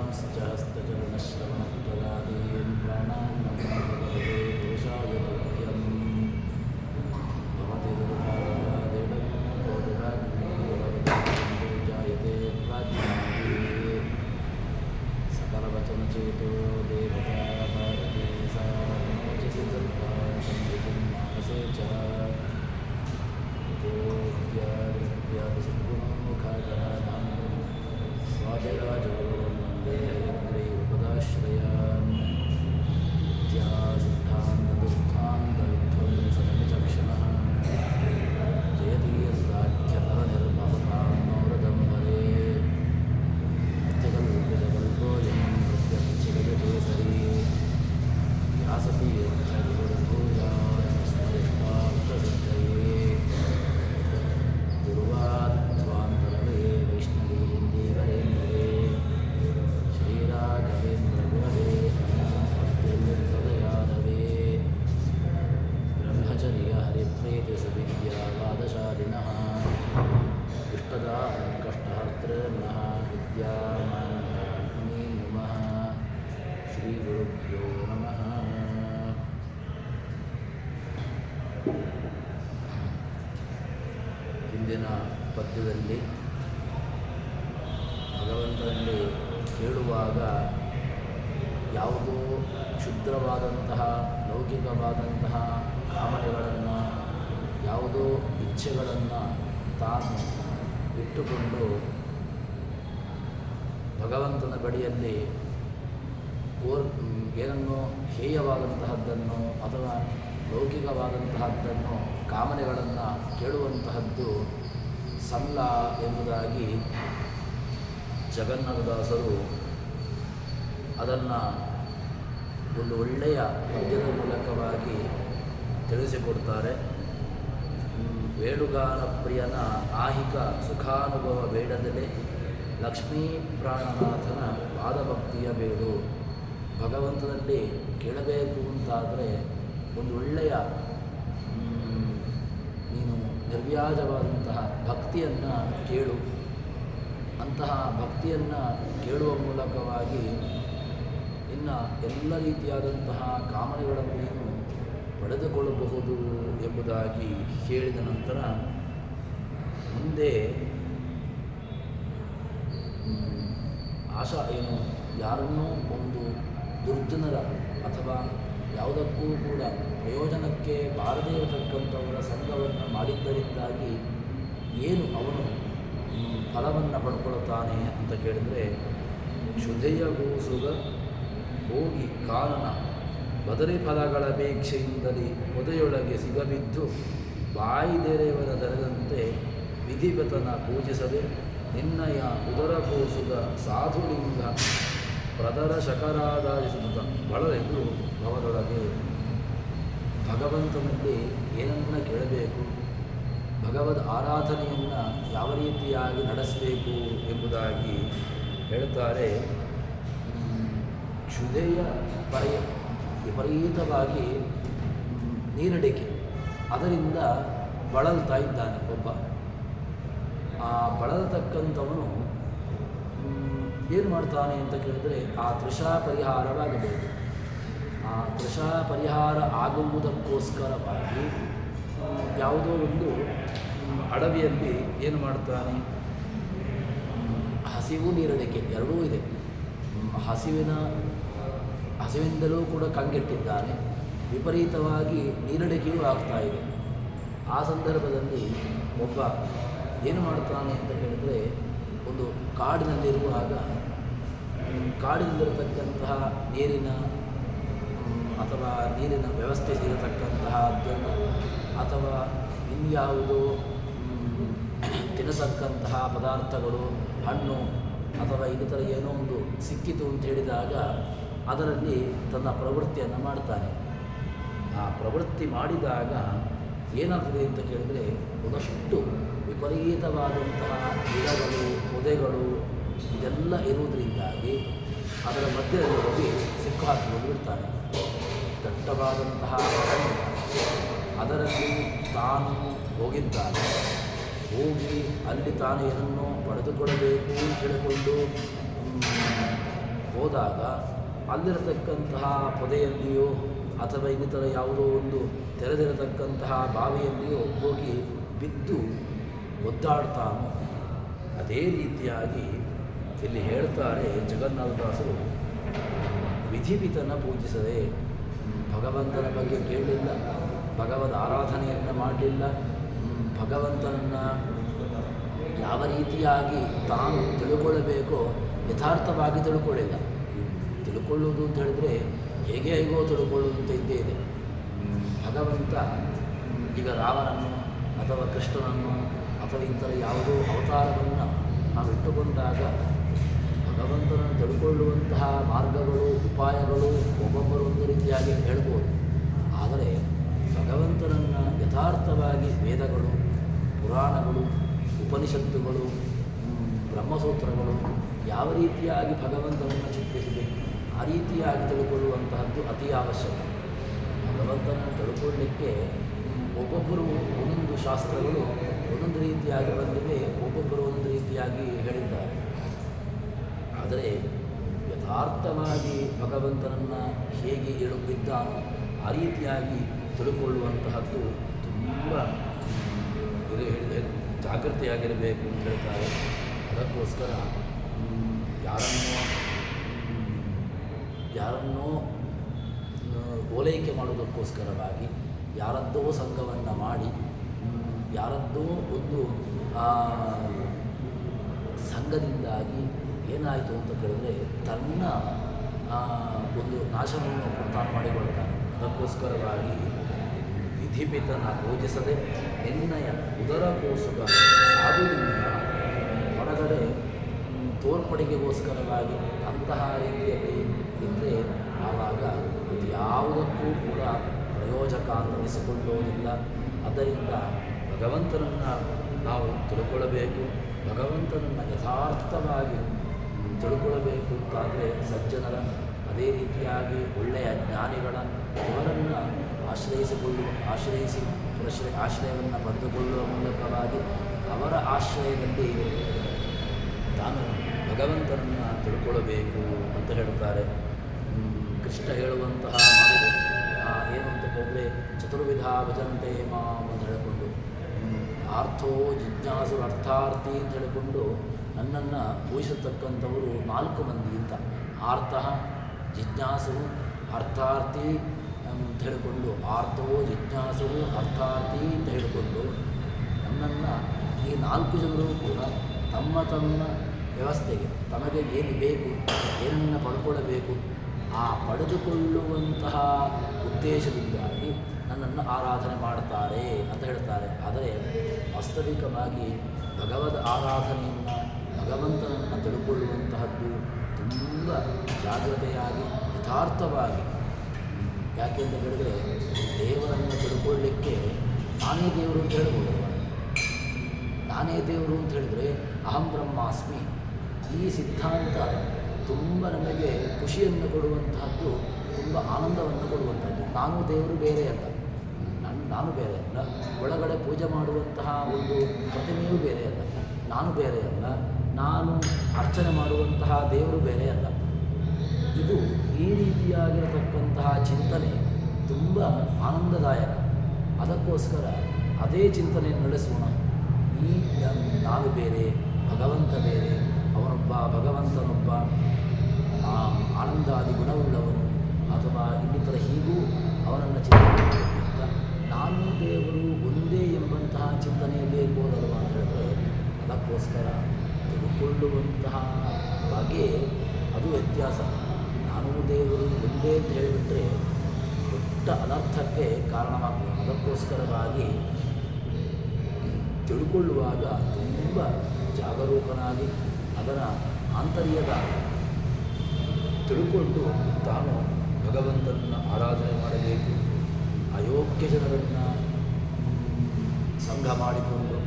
पादांश्च हस्तचरणश्रवणत्वगादीन् प्राणान् नमो भगवते पुरुषाय तुभ्यं भवति दुर्गादेडं कोटिराग्ने जायते प्राज्ञादि सकलवचनचेतो देवता भारती सा वचसि सत्तां संहितं मानसे च सद्गुणोखागरानां स्वादिराजगुरुन् वन्दे हयग्रीवपदाश्रयान् नित्यासिद्धान्तदुःखान्तविध्वंसनविचक्षणः जयति यस्ताख्यतरनिर्ममतां नौरदम्बरे नित्यकल्पितकल्पोऽयं प्रत्यक्षजगदेसरी व्यासति यच्छगुरुर्भूयात् स्मरिष्टार्थसिद्धये गुरुवाध्वान्तरवे वैष्णवीन्दीवरेन्दरे श्रीराघवेन्द्रगुरवे भक्तिर्दयादवे ब्रह्मचर्यहरिप्रीतिसुविद्यावादशालिनः इष्टदाहङ्कष्टहर्तॄन्नः विद्यामान्यान्मुनीन् नुमः श्रीगुरुभ्यो नमः. ಹಿಂದಿನ ಪದ್ಯದಲ್ಲಿ ಭಗವಂತನಲ್ಲಿ ಕೇಳುವಾಗ ಯಾವುದೋ ಕ್ಷುದ್ರವಾದಂತಹ ಲೌಕಿಕವಾದಂತಹ ಕಾಮನೆಗಳನ್ನು ಯಾವುದೋ ಇಚ್ಛೆಗಳನ್ನು ತಾನು ಇಟ್ಟುಕೊಂಡು ಭಗವಂತನ ಬಳಿಯಲ್ಲಿ ಏನನ್ನೋ ಹೇಯವಾದಂತಹದ್ದನ್ನು ಅಥವಾ ಲೌಕಿಕವಾದಂತಹದ್ದನ್ನು ಕಾಮನೆಗಳನ್ನು ಕೇಳುವಂತಹದ್ದು ಸಲ್ಲ ಎಂಬುದಾಗಿ ಜಗನ್ನಾಥದಾಸರು ಅದನ್ನು ಒಂದು ಒಳ್ಳೆಯ ಪದ್ಯದ ಮೂಲಕವಾಗಿ ತಿಳಿಸಿಕೊಡ್ತಾರೆ. ವೇಣುಗಾನ ಪ್ರಿಯನ ಆಹಿಕ ಸುಖಾನುಭವ ಬೇಡದಲೇ ಲಕ್ಷ್ಮೀ ಪ್ರಾಣನಾಥನ ಪಾದಭಕ್ತಿಯ ಬೇಡು. ಭಗವಂತನಲ್ಲಿ ಕೇಳಬೇಕು ಅಂತಾದರೆ ಒಂದು ಒಳ್ಳೆಯ ನೀನು ನಿರ್ವ್ಯಾಜವಾದಂತಹ ಭಕ್ತಿಯನ್ನು ಕೇಳು. ಅಂತಹ ಭಕ್ತಿಯನ್ನು ಕೇಳುವ ಮೂಲಕವಾಗಿ ಇನ್ನು ಎಲ್ಲ ರೀತಿಯಾದಂತಹ ಕಾಮನೆಗಳನ್ನು ನೀನು ಪಡೆದುಕೊಳ್ಳಬಹುದು ಎಂಬುದಾಗಿ ಹೇಳಿದ ನಂತರ ಮುಂದೆ ಯಾರನ್ನೂ ಒಂದು ದುರ್ಜನರ ಅಥವಾ ಯಾವುದಕ್ಕೂ ಕೂಡ ಪ್ರಯೋಜನಕ್ಕೆ ಬಾರದೇ ಇರತಕ್ಕಂಥವರ ಸಂಘವನ್ನು ಮಾಡಿದ್ದರಿಂದಾಗಿ ಏನು ಅವನು ಫಲವನ್ನು ಪಡ್ಕೊಳ್ತಾನೆ ಅಂತ ಕೇಳಿದರೆ, ಕ್ಷುಧೆಯ ಗೂಸುಗ ಹೋಗಿ ಕಾನನ ಬದರಿ ಫಲಗಳ ಅಪೇಕ್ಷೆಯಿಂದಲೇ ಪೊದೆಯೊಳಗೆ ಸಿಗಬಿದ್ದು ಬಾಯಿದೆರೆಯವರ ದರದಂತೆ ವಿಧಿಪತನ ಪೂಜಿಸದೆ ನಿನ್ನಯ ಉದರ ಕೋಸುಗ ಸಾಧುಲಿಂಗ ಪ್ರದರ ಶಕರಾದಾಯಿಸುತ್ತ ಬಳಲೆಂದು ಭವದೊಳಗೆ. ಭಗವಂತನಲ್ಲಿ ಏನನ್ನು ಕೇಳಬೇಕು, ಭಗವದ್ ಆರಾಧನೆಯನ್ನು ಯಾವ ರೀತಿಯಾಗಿ ನಡೆಸಬೇಕು ಎಂಬುದಾಗಿ ಹೇಳ್ತಾರೆ. ಕ್ಷುಧೆಯ ವಿಪರೀತವಾಗಿ ನೀರಡಿಕೆ, ಅದರಿಂದ ಬಳಲ್ತಾ ಇದ್ದಾನೆ ಒಬ್ಬ. ಆ ಬಳಲತಕ್ಕಂಥವನು ಏನು ಮಾಡ್ತಾನೆ ಅಂತ ಕೇಳಿದರೆ, ಆ ತೃಷಾ ಪರಿಹಾರವಾಗಬೇಕು. ಆ ತೃಷಾ ಪರಿಹಾರ ಆಗುವುದಕ್ಕೋಸ್ಕರವಾಗಿ ಯಾವುದೋ ಒಂದು ಅಡವಿಯಲ್ಲಿ ಏನು ಮಾಡ್ತಾನೆ, ಹಸಿವು ನೀರಡಿಕೆ ಎರಡೂ ಇದೆ. ಹಸಿವಿಂದಲೂ ಕೂಡ ಕಂಗೆಟ್ಟಿದ್ದಾನೆ, ವಿಪರೀತವಾಗಿ ನೀರಡಿಕೆಯೂ ಆಗ್ತಾ ಇದೆ. ಆ ಸಂದರ್ಭದಲ್ಲಿ ಒಬ್ಬ ಏನು ಮಾಡ್ತಾನೆ ಅಂತ ಹೇಳಿದರೆ, ಒಂದು ಕಾಡಿನಲ್ಲಿರುವಾಗ ಕಾಡಿನಲ್ಲಿರತಕ್ಕಂತಹ ನೀರಿನ ಅಥವಾ ನೀರಿನ ವ್ಯವಸ್ಥೆ ಇರತಕ್ಕಂತಹದ್ದನ್ನು ಅಥವಾ ಇನ್ಯಾವುದೋ ತಿನ್ನತಕ್ಕಂತಹ ಪದಾರ್ಥಗಳು, ಹಣ್ಣು ಅಥವಾ ಇನ್ನಿತರ ಏನೋ ಒಂದು ಸಿಕ್ಕಿತು ಅಂತ ಹೇಳಿದಾಗ ಅದರಲ್ಲಿ ತನ್ನ ಪ್ರವೃತ್ತಿಯನ್ನು ಮಾಡ್ತಾನೆ. ಆ ಪ್ರವೃತ್ತಿ ಮಾಡಿದಾಗ ಏನಾಗ್ತದೆ ಅಂತ ಕೇಳಿದರೆ, ಒಂದಷ್ಟು ವಿಪರೀತವಾದಂತಹ ಗಿಡಗಳು, ಪೊದೆಗಳು ಇದೆಲ್ಲ ಇರುವುದರಿಂದಾಗಿ ಅದರ ಮಧ್ಯದಲ್ಲಿ ಹೋಗಿ ಸಿಕ್ಕು ಹಾಕಿ ಬಿಡ್ತಾನೆ. ದಟ್ಟವಾದಂತಹ ಅರಣ್ಯ, ಅದರಲ್ಲಿ ತಾನು ಹೋಗಿದ್ದಾನೆ. ಹೋಗಿ ಅಲ್ಲಿ ತಾನು ಏನನ್ನು ಪಡೆದುಕೊಳ್ಳಬೇಕು ಹೇಳಿಕೊಂಡು ಹೋದಾಗ ಅಲ್ಲಿರತಕ್ಕಂತಹ ಪೊದೆಯಲ್ಲಿಯೋ ಅಥವಾ ಇನ್ನಿತರ ಯಾವುದೋ ಒಂದು ತೆರೆದಿರತಕ್ಕಂತಹ ಬಾವಿಯಲ್ಲಿಯೋ ಹೋಗಿ ಬಿದ್ದು ಒದ್ದಾಡ್ತಾನೋ ಅದೇ ರೀತಿಯಾಗಿ ಇಲ್ಲಿ ಹೇಳ್ತಾರೆ ಜಗನ್ನಾಥದಾಸರು, ವಿಧಿಪಿತನ ಪೂಜಿಸದೆ, ಭಗವಂತನ ಬಗ್ಗೆ ಕೇಳಲಿಲ್ಲ, ಭಗವದ್ ಆರಾಧನೆಯನ್ನು ಮಾಡಲಿಲ್ಲ, ಭಗವಂತನನ್ನು ಯಾವ ರೀತಿಯಾಗಿ ತಾನು ತಿಳ್ಕೊಳ್ಳಬೇಕೋ ಯಥಾರ್ಥವಾಗಿ ತಿಳ್ಕೊಳ್ಳಿಲ್ಲ. ತಿಳ್ಕೊಳ್ಳೋದು ಅಂತ ಹೇಳಿದ್ರೆ ಹೇಗೆ ಹೇಗೋ ತಿಳ್ಕೊಳ್ಳೋದು ಅಂತ ಇದ್ದೇ ಇದೆ. ಭಗವಂತ ಈಗ ರಾಮನನ್ನು ಅಥವಾ ಕೃಷ್ಣನನ್ನು ಅಥವಾ ಇಂಥರ ಯಾವುದೋ ಅವತಾರವನ್ನು ನಾವು ಇಟ್ಟುಕೊಂಡಾಗ ಭಗವಂತನನ್ನು ತಿಳ್ಕೊಳ್ಳುವಂತಹ ಮಾರ್ಗಗಳು, ಉಪಾಯಗಳು ಒಬ್ಬೊಬ್ಬರು ಒಂದು ರೀತಿಯಾಗಿ ಹೇಳ್ಬೋದು. ಆದರೆ ಭಗವಂತನನ್ನು ಯಥಾರ್ಥವಾಗಿ ವೇದಗಳು, ಪುರಾಣಗಳು, ಉಪನಿಷತ್ತುಗಳು, ಬ್ರಹ್ಮಸೂತ್ರಗಳು ಯಾವ ರೀತಿಯಾಗಿ ಭಗವಂತನನ್ನು ಚಿತ್ರಿಸಿದೆ ಆ ರೀತಿಯಾಗಿ ತಿಳ್ಕೊಳ್ಳುವಂತಹದ್ದು ಅತಿ ಅವಶ್ಯಕ. ಭಗವಂತನನ್ನು ತಿಳ್ಕೊಳ್ಳಲಿಕ್ಕೆ ಒಬ್ಬೊಬ್ಬರು ಒಂದೊಂದು ಶಾಸ್ತ್ರಗಳು ಒಂದೊಂದು ರೀತಿಯಾಗಿ ಬಂದಿವೆ, ಒಬ್ಬೊಬ್ಬರು ಒಂದೊಂದು ರೀತಿಯಾಗಿ ಹೇಳಿದ್ದಾರೆ. ಆದರೆ ಯಥಾರ್ಥವಾಗಿ ಭಗವಂತನನ್ನು ಹೇಗೆ ಇದ್ದಾನೋ ಆ ರೀತಿಯಾಗಿ ತಿಳ್ಕೊಳ್ಳುವಂತಹದ್ದು ತುಂಬ ಜಾಗೃತಿಯಾಗಿರಬೇಕು ಅಂತ ಹೇಳ್ತಾರೆ. ಅದಕ್ಕೋಸ್ಕರ ಯಾರನ್ನೋ ಓಲೈಕೆ ಮಾಡೋದಕ್ಕೋಸ್ಕರವಾಗಿ ಯಾರದ್ದೋ ಸಂಘವನ್ನು ಮಾಡಿ ಯಾರದ್ದೋ ಒಂದು ಸಂಘದಿಂದಾಗಿ ಏನಾಯಿತು ಅಂತ ಕೇಳಿದ್ರೆ ತನ್ನ ಒಂದು ನಾಶವನ್ನು ತಾನು ಮಾಡಿಕೊಳ್ತಾನೆ. ಅದಕ್ಕೋಸ್ಕರವಾಗಿ ವಿಧಿಪಿತನ ಪೂಜಿಸದೆ ನಿನ್ನಯ ಉದರ ಕೋಸುಗ ಸಾಧುವಿಂದ ಹೊರಗಡೆ ತೋರ್ಪಡಿಗೆಗೋಸ್ಕರವಾಗಿ ಅಂತಹ ರೀತಿಯಲ್ಲಿ ಇದ್ದರೆ ಆವಾಗ ಇದು ಯಾವುದಕ್ಕೂ ಕೂಡ ಪ್ರಯೋಜಕ ಅನ್ನಿಸಿಕೊಳ್ಳೋದಿಲ್ಲ. ಆದ್ದರಿಂದ ಭಗವಂತನನ್ನು ನಾವು ತಿಳ್ಕೊಳ್ಳಬೇಕು, ಭಗವಂತನನ್ನು ಯಥಾರ್ಥವಾಗಿ ತಿಳ್ಕೊಳ್ಳಬೇಕು ಅಂತಾದರೆ ಸಜ್ಜನರ, ಅದೇ ರೀತಿಯಾಗಿ ಒಳ್ಳೆಯ ಜ್ಞಾನಿಗಳ ಇವರನ್ನು ಆಶ್ರಯವನ್ನು ಪಡೆದುಕೊಳ್ಳುವ ಮೂಲಕವಾಗಿ ಅವರ ಆಶ್ರಯದಲ್ಲಿ ತಾನು ಭಗವಂತನನ್ನು ತಿಳ್ಕೊಳ್ಳಬೇಕು ಅಂತ ಹೇಳುತ್ತಾರೆ. ಕೃಷ್ಣ ಹೇಳುವಂತಹ ಮಾತು ಏನು ಅಂತ ಹೇಳಿದ್ರೆ, ಚತುರ್ವಿಧ ಭಜಂತೆ ಮಾಂ ಅಂತ ಹೇಳಿಕೊಂಡು, ಆರ್ಥೋ ಜಿಜ್ಞಾಸುರು ಅರ್ಥಾರ್ಥಿ ಅಂತ ಹೇಳಿಕೊಂಡು ನನ್ನನ್ನು ಊಹಿಸತಕ್ಕಂಥವರು 4 ಮಂದಿ ಅಂತ. ಆರ್ತಃ, ಜಿಜ್ಞಾಸುರು, ಅರ್ಥಾರ್ಥಿ ಅಂತ ಹೇಳಿಕೊಂಡು, ಆರ್ಥೋ ಜಿಜ್ಞಾಸುರು ಅರ್ಥಾರ್ಥಿ ಅಂತ ಹೇಳಿಕೊಂಡು ನನ್ನನ್ನು ಈ 4 ಜನರು ಕೂಡ ತಮ್ಮ ತಮ್ಮ ವ್ಯವಸ್ಥೆಗೆ ತಮಗೆ ಏನು ಬೇಕು, ಏನನ್ನು ಪಡ್ಕೊಳ್ಳಬೇಕು ಆ ಪಡೆದುಕೊಳ್ಳುವಂತಹ ಉದ್ದೇಶದಿಂದಾಗಿ ನನ್ನನ್ನು ಆರಾಧನೆ ಮಾಡ್ತಾರೆ ಅಂತ ಹೇಳ್ತಾರೆ. ಆದರೆ ವಾಸ್ತವಿಕವಾಗಿ ಭಗವದ್ ಆರಾಧನೆಯನ್ನು, ಭಗವಂತನನ್ನು ತಿಳ್ಕೊಳ್ಳುವಂತಹದ್ದು ತುಂಬ ಜಾಗ್ರತೆಯಾಗಿ ಯಥಾರ್ಥವಾಗಿ. ಯಾಕೆಂತ ಹೇಳಿದ್ರೆ ದೇವರನ್ನು ತಿಳ್ಕೊಳ್ಳಿಕ್ಕೆ ನಾನೇ ದೇವರು ಅಂತ ಹೇಳ್ಬೋದು. ನಾನೇ ದೇವರು ಅಂತ ಹೇಳಿದರೆ ಅಹಂ ಬ್ರಹ್ಮಾಸ್ಮಿ ಈ ಸಿದ್ಧಾಂತ ತುಂಬ ನಮಗೆ ಖುಷಿಯನ್ನು ಕೊಡುವಂತಹದ್ದು, ತುಂಬ ಆನಂದವನ್ನು ಕೊಡುವಂಥದ್ದು. ನಾನು ದೇವರು ಬೇರೆ ಅಲ್ಲ, ನಾನು ಬೇರೆ ಅಲ್ಲ, ಒಳಗಡೆ ಪೂಜೆ ಮಾಡುವಂತಹ ಒಂದು ಪ್ರತಿಮೆಯೂ ಬೇರೆ ಅಲ್ಲ, ನಾನು ಬೇರೆ ಅಲ್ಲ, ನಾನು ಅರ್ಚನೆ ಮಾಡುವಂತಹ ದೇವರು ಬೇರೆ ಅಲ್ಲ. ಇದು ಈ ರೀತಿಯಾಗಿರತಕ್ಕಂತಹ ಚಿಂತನೆ ತುಂಬ ಆನಂದದಾಯಕ. ಅದಕ್ಕೋಸ್ಕರ ಅದೇ ಚಿಂತನೆಯನ್ನು ನಡೆಸೋಣ. ಈ ನಾನು ಬೇರೆ, ಭಗವಂತ ಬೇರೆ, ಅವನೊಬ್ಬ ಭಗವಂತನೊಬ್ಬ ಆನಂದಾದಿ ಗುಣವುಳ್ಳವನು ಅಥವಾ ಇನ್ನಿತರ ಹೀಗೂ ಅವನನ್ನು ಚಿಂತನೆ ಮಾಡಬೇಕಿಂತ ನಾನು ದೇವರು ಒಂದೇ ಎಂಬಂತಹ ಚಿಂತನೆಯಲ್ಲೇ ಇರ್ಬೋದಲ್ವ ಅಂತ ಹೇಳಿದ್ರೆ, ಅದಕ್ಕೋಸ್ಕರ ತಿಳ್ಕೊಳ್ಳುವಂತಹ ಬಗೆ ಅದು ವ್ಯತ್ಯಾಸ. ನಾನು ದೇವರು ಒಂದೇ ಅಂತ ಹೇಳಿಬಿಟ್ರೆ ದೊಡ್ಡ ಅನರ್ಥಕ್ಕೆ ಕಾರಣವಾಗ್ತದೆ. ಅದಕ್ಕೋಸ್ಕರವಾಗಿ ತಿಳ್ಕೊಳ್ಳುವಾಗ ತುಂಬ ಜಾಗರೂಕನಾಗಿ ಅದರ ಆಂತರ್ಯದ ತಿಳ್ಕೊಂಡು ತಾನು ಭಗವಂತನನ್ನು ಆರಾಧನೆ ಮಾಡಬೇಕು. ಅಯೋಗ್ಯ ಜನರನ್ನು ಸಂಘ ಮಾಡಿಕೊಂಡು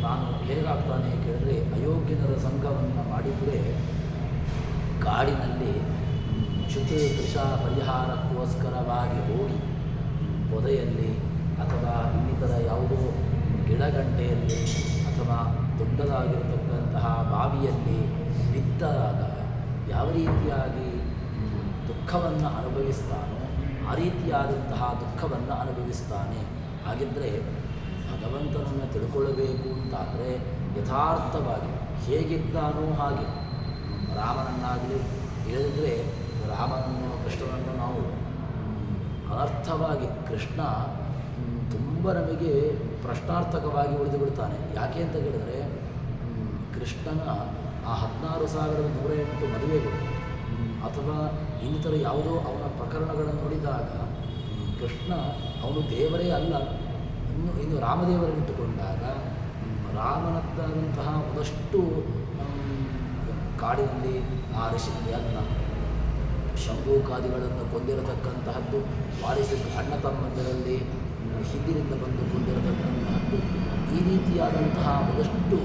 ತಾನು ಹೇಗಾಗ್ತಾನೆ ಕೇಳಿದ್ರೆ, ಅಯೋಗ್ಯನರ ಸಂಘವನ್ನು ಮಾಡಿದರೆ ಕಾಡಿನಲ್ಲಿ ಚ್ಯುತಿ ಕೃಷ ಪರಿಹಾರಕ್ಕೋಸ್ಕರವಾಗಿ ಹೋಗಿ ಪೊದೆಯಲ್ಲಿ ಅಥವಾ ಇನ್ನಿತರ ಯಾವುದೋ ಗಿಡಗಂಟೆಯಲ್ಲಿ ಅಥವಾ ದೊಡ್ಡದಾಗಿರತಕ್ಕಂತಹ ಬಾವಿಯಲ್ಲಿ ಬಿದ್ದಾಗ ಯಾವ ರೀತಿಯಾಗಿ ದುಃಖವನ್ನು ಅನುಭವಿಸ್ತಾನೋ ಆ ರೀತಿಯಾದಂತಹ ದುಃಖವನ್ನು ಅನುಭವಿಸ್ತಾನೆ. ಹಾಗಿದ್ದರೆ ಭಗವಂತನನ್ನು ತಿಳ್ಕೊಳ್ಳಬೇಕು ಅಂತಾದರೆ ಯಥಾರ್ಥವಾಗಿ ಹೇಗಿದ್ದಾನೋ ಹಾಗೆ ರಾಮನನ್ನಾಗಲಿ ಇಲ್ಲದಿದ್ದರೆ ರಾಮನನ್ನು ಕೃಷ್ಣನನ್ನು ನಾವು ಅನರ್ಥವಾಗಿ ಕೃಷ್ಣ ತುಂಬ ನಮಗೆ ಪ್ರಶ್ನಾರ್ಥಕವಾಗಿ ಉಳಿದು ಬಿಡ್ತಾನೆ. ಯಾಕೆ ಅಂತ ಹೇಳಿದರೆ ಕೃಷ್ಣನ ಆ 16,108 ಮದುವೆಗಳು ಅಥವಾ ಇನ್ನಿತರ ಯಾವುದೋ ಅವನ ಪ್ರಕರಣಗಳನ್ನು ನೋಡಿದಾಗ ಕೃಷ್ಣ ಅವನು ದೇವರೇ ಅಲ್ಲ, ಇನ್ನು ರಾಮದೇವರನ್ನಿಟ್ಟುಕೊಂಡಾಗ ರಾಮನದ್ದಾದಂತಹ ಒಂದಷ್ಟು ಕಾಡಿನಲ್ಲಿ ಆ ಋಷಿಯನ್ನ ಶಂಭೂಕಾದಿಗಳನ್ನು ಕೊಂದಿರತಕ್ಕಂತಹದ್ದು, ವಾಲಿಸಿ ಅಣ್ಣ ತಮ್ಮಂದಿರಲ್ಲಿ ಹಿಂದಿನಿಂದ ಬಂದು ಕೊಂದಿರತಕ್ಕಂತಹದ್ದು, ಈ ರೀತಿಯಾದಂತಹ ಒಂದಷ್ಟು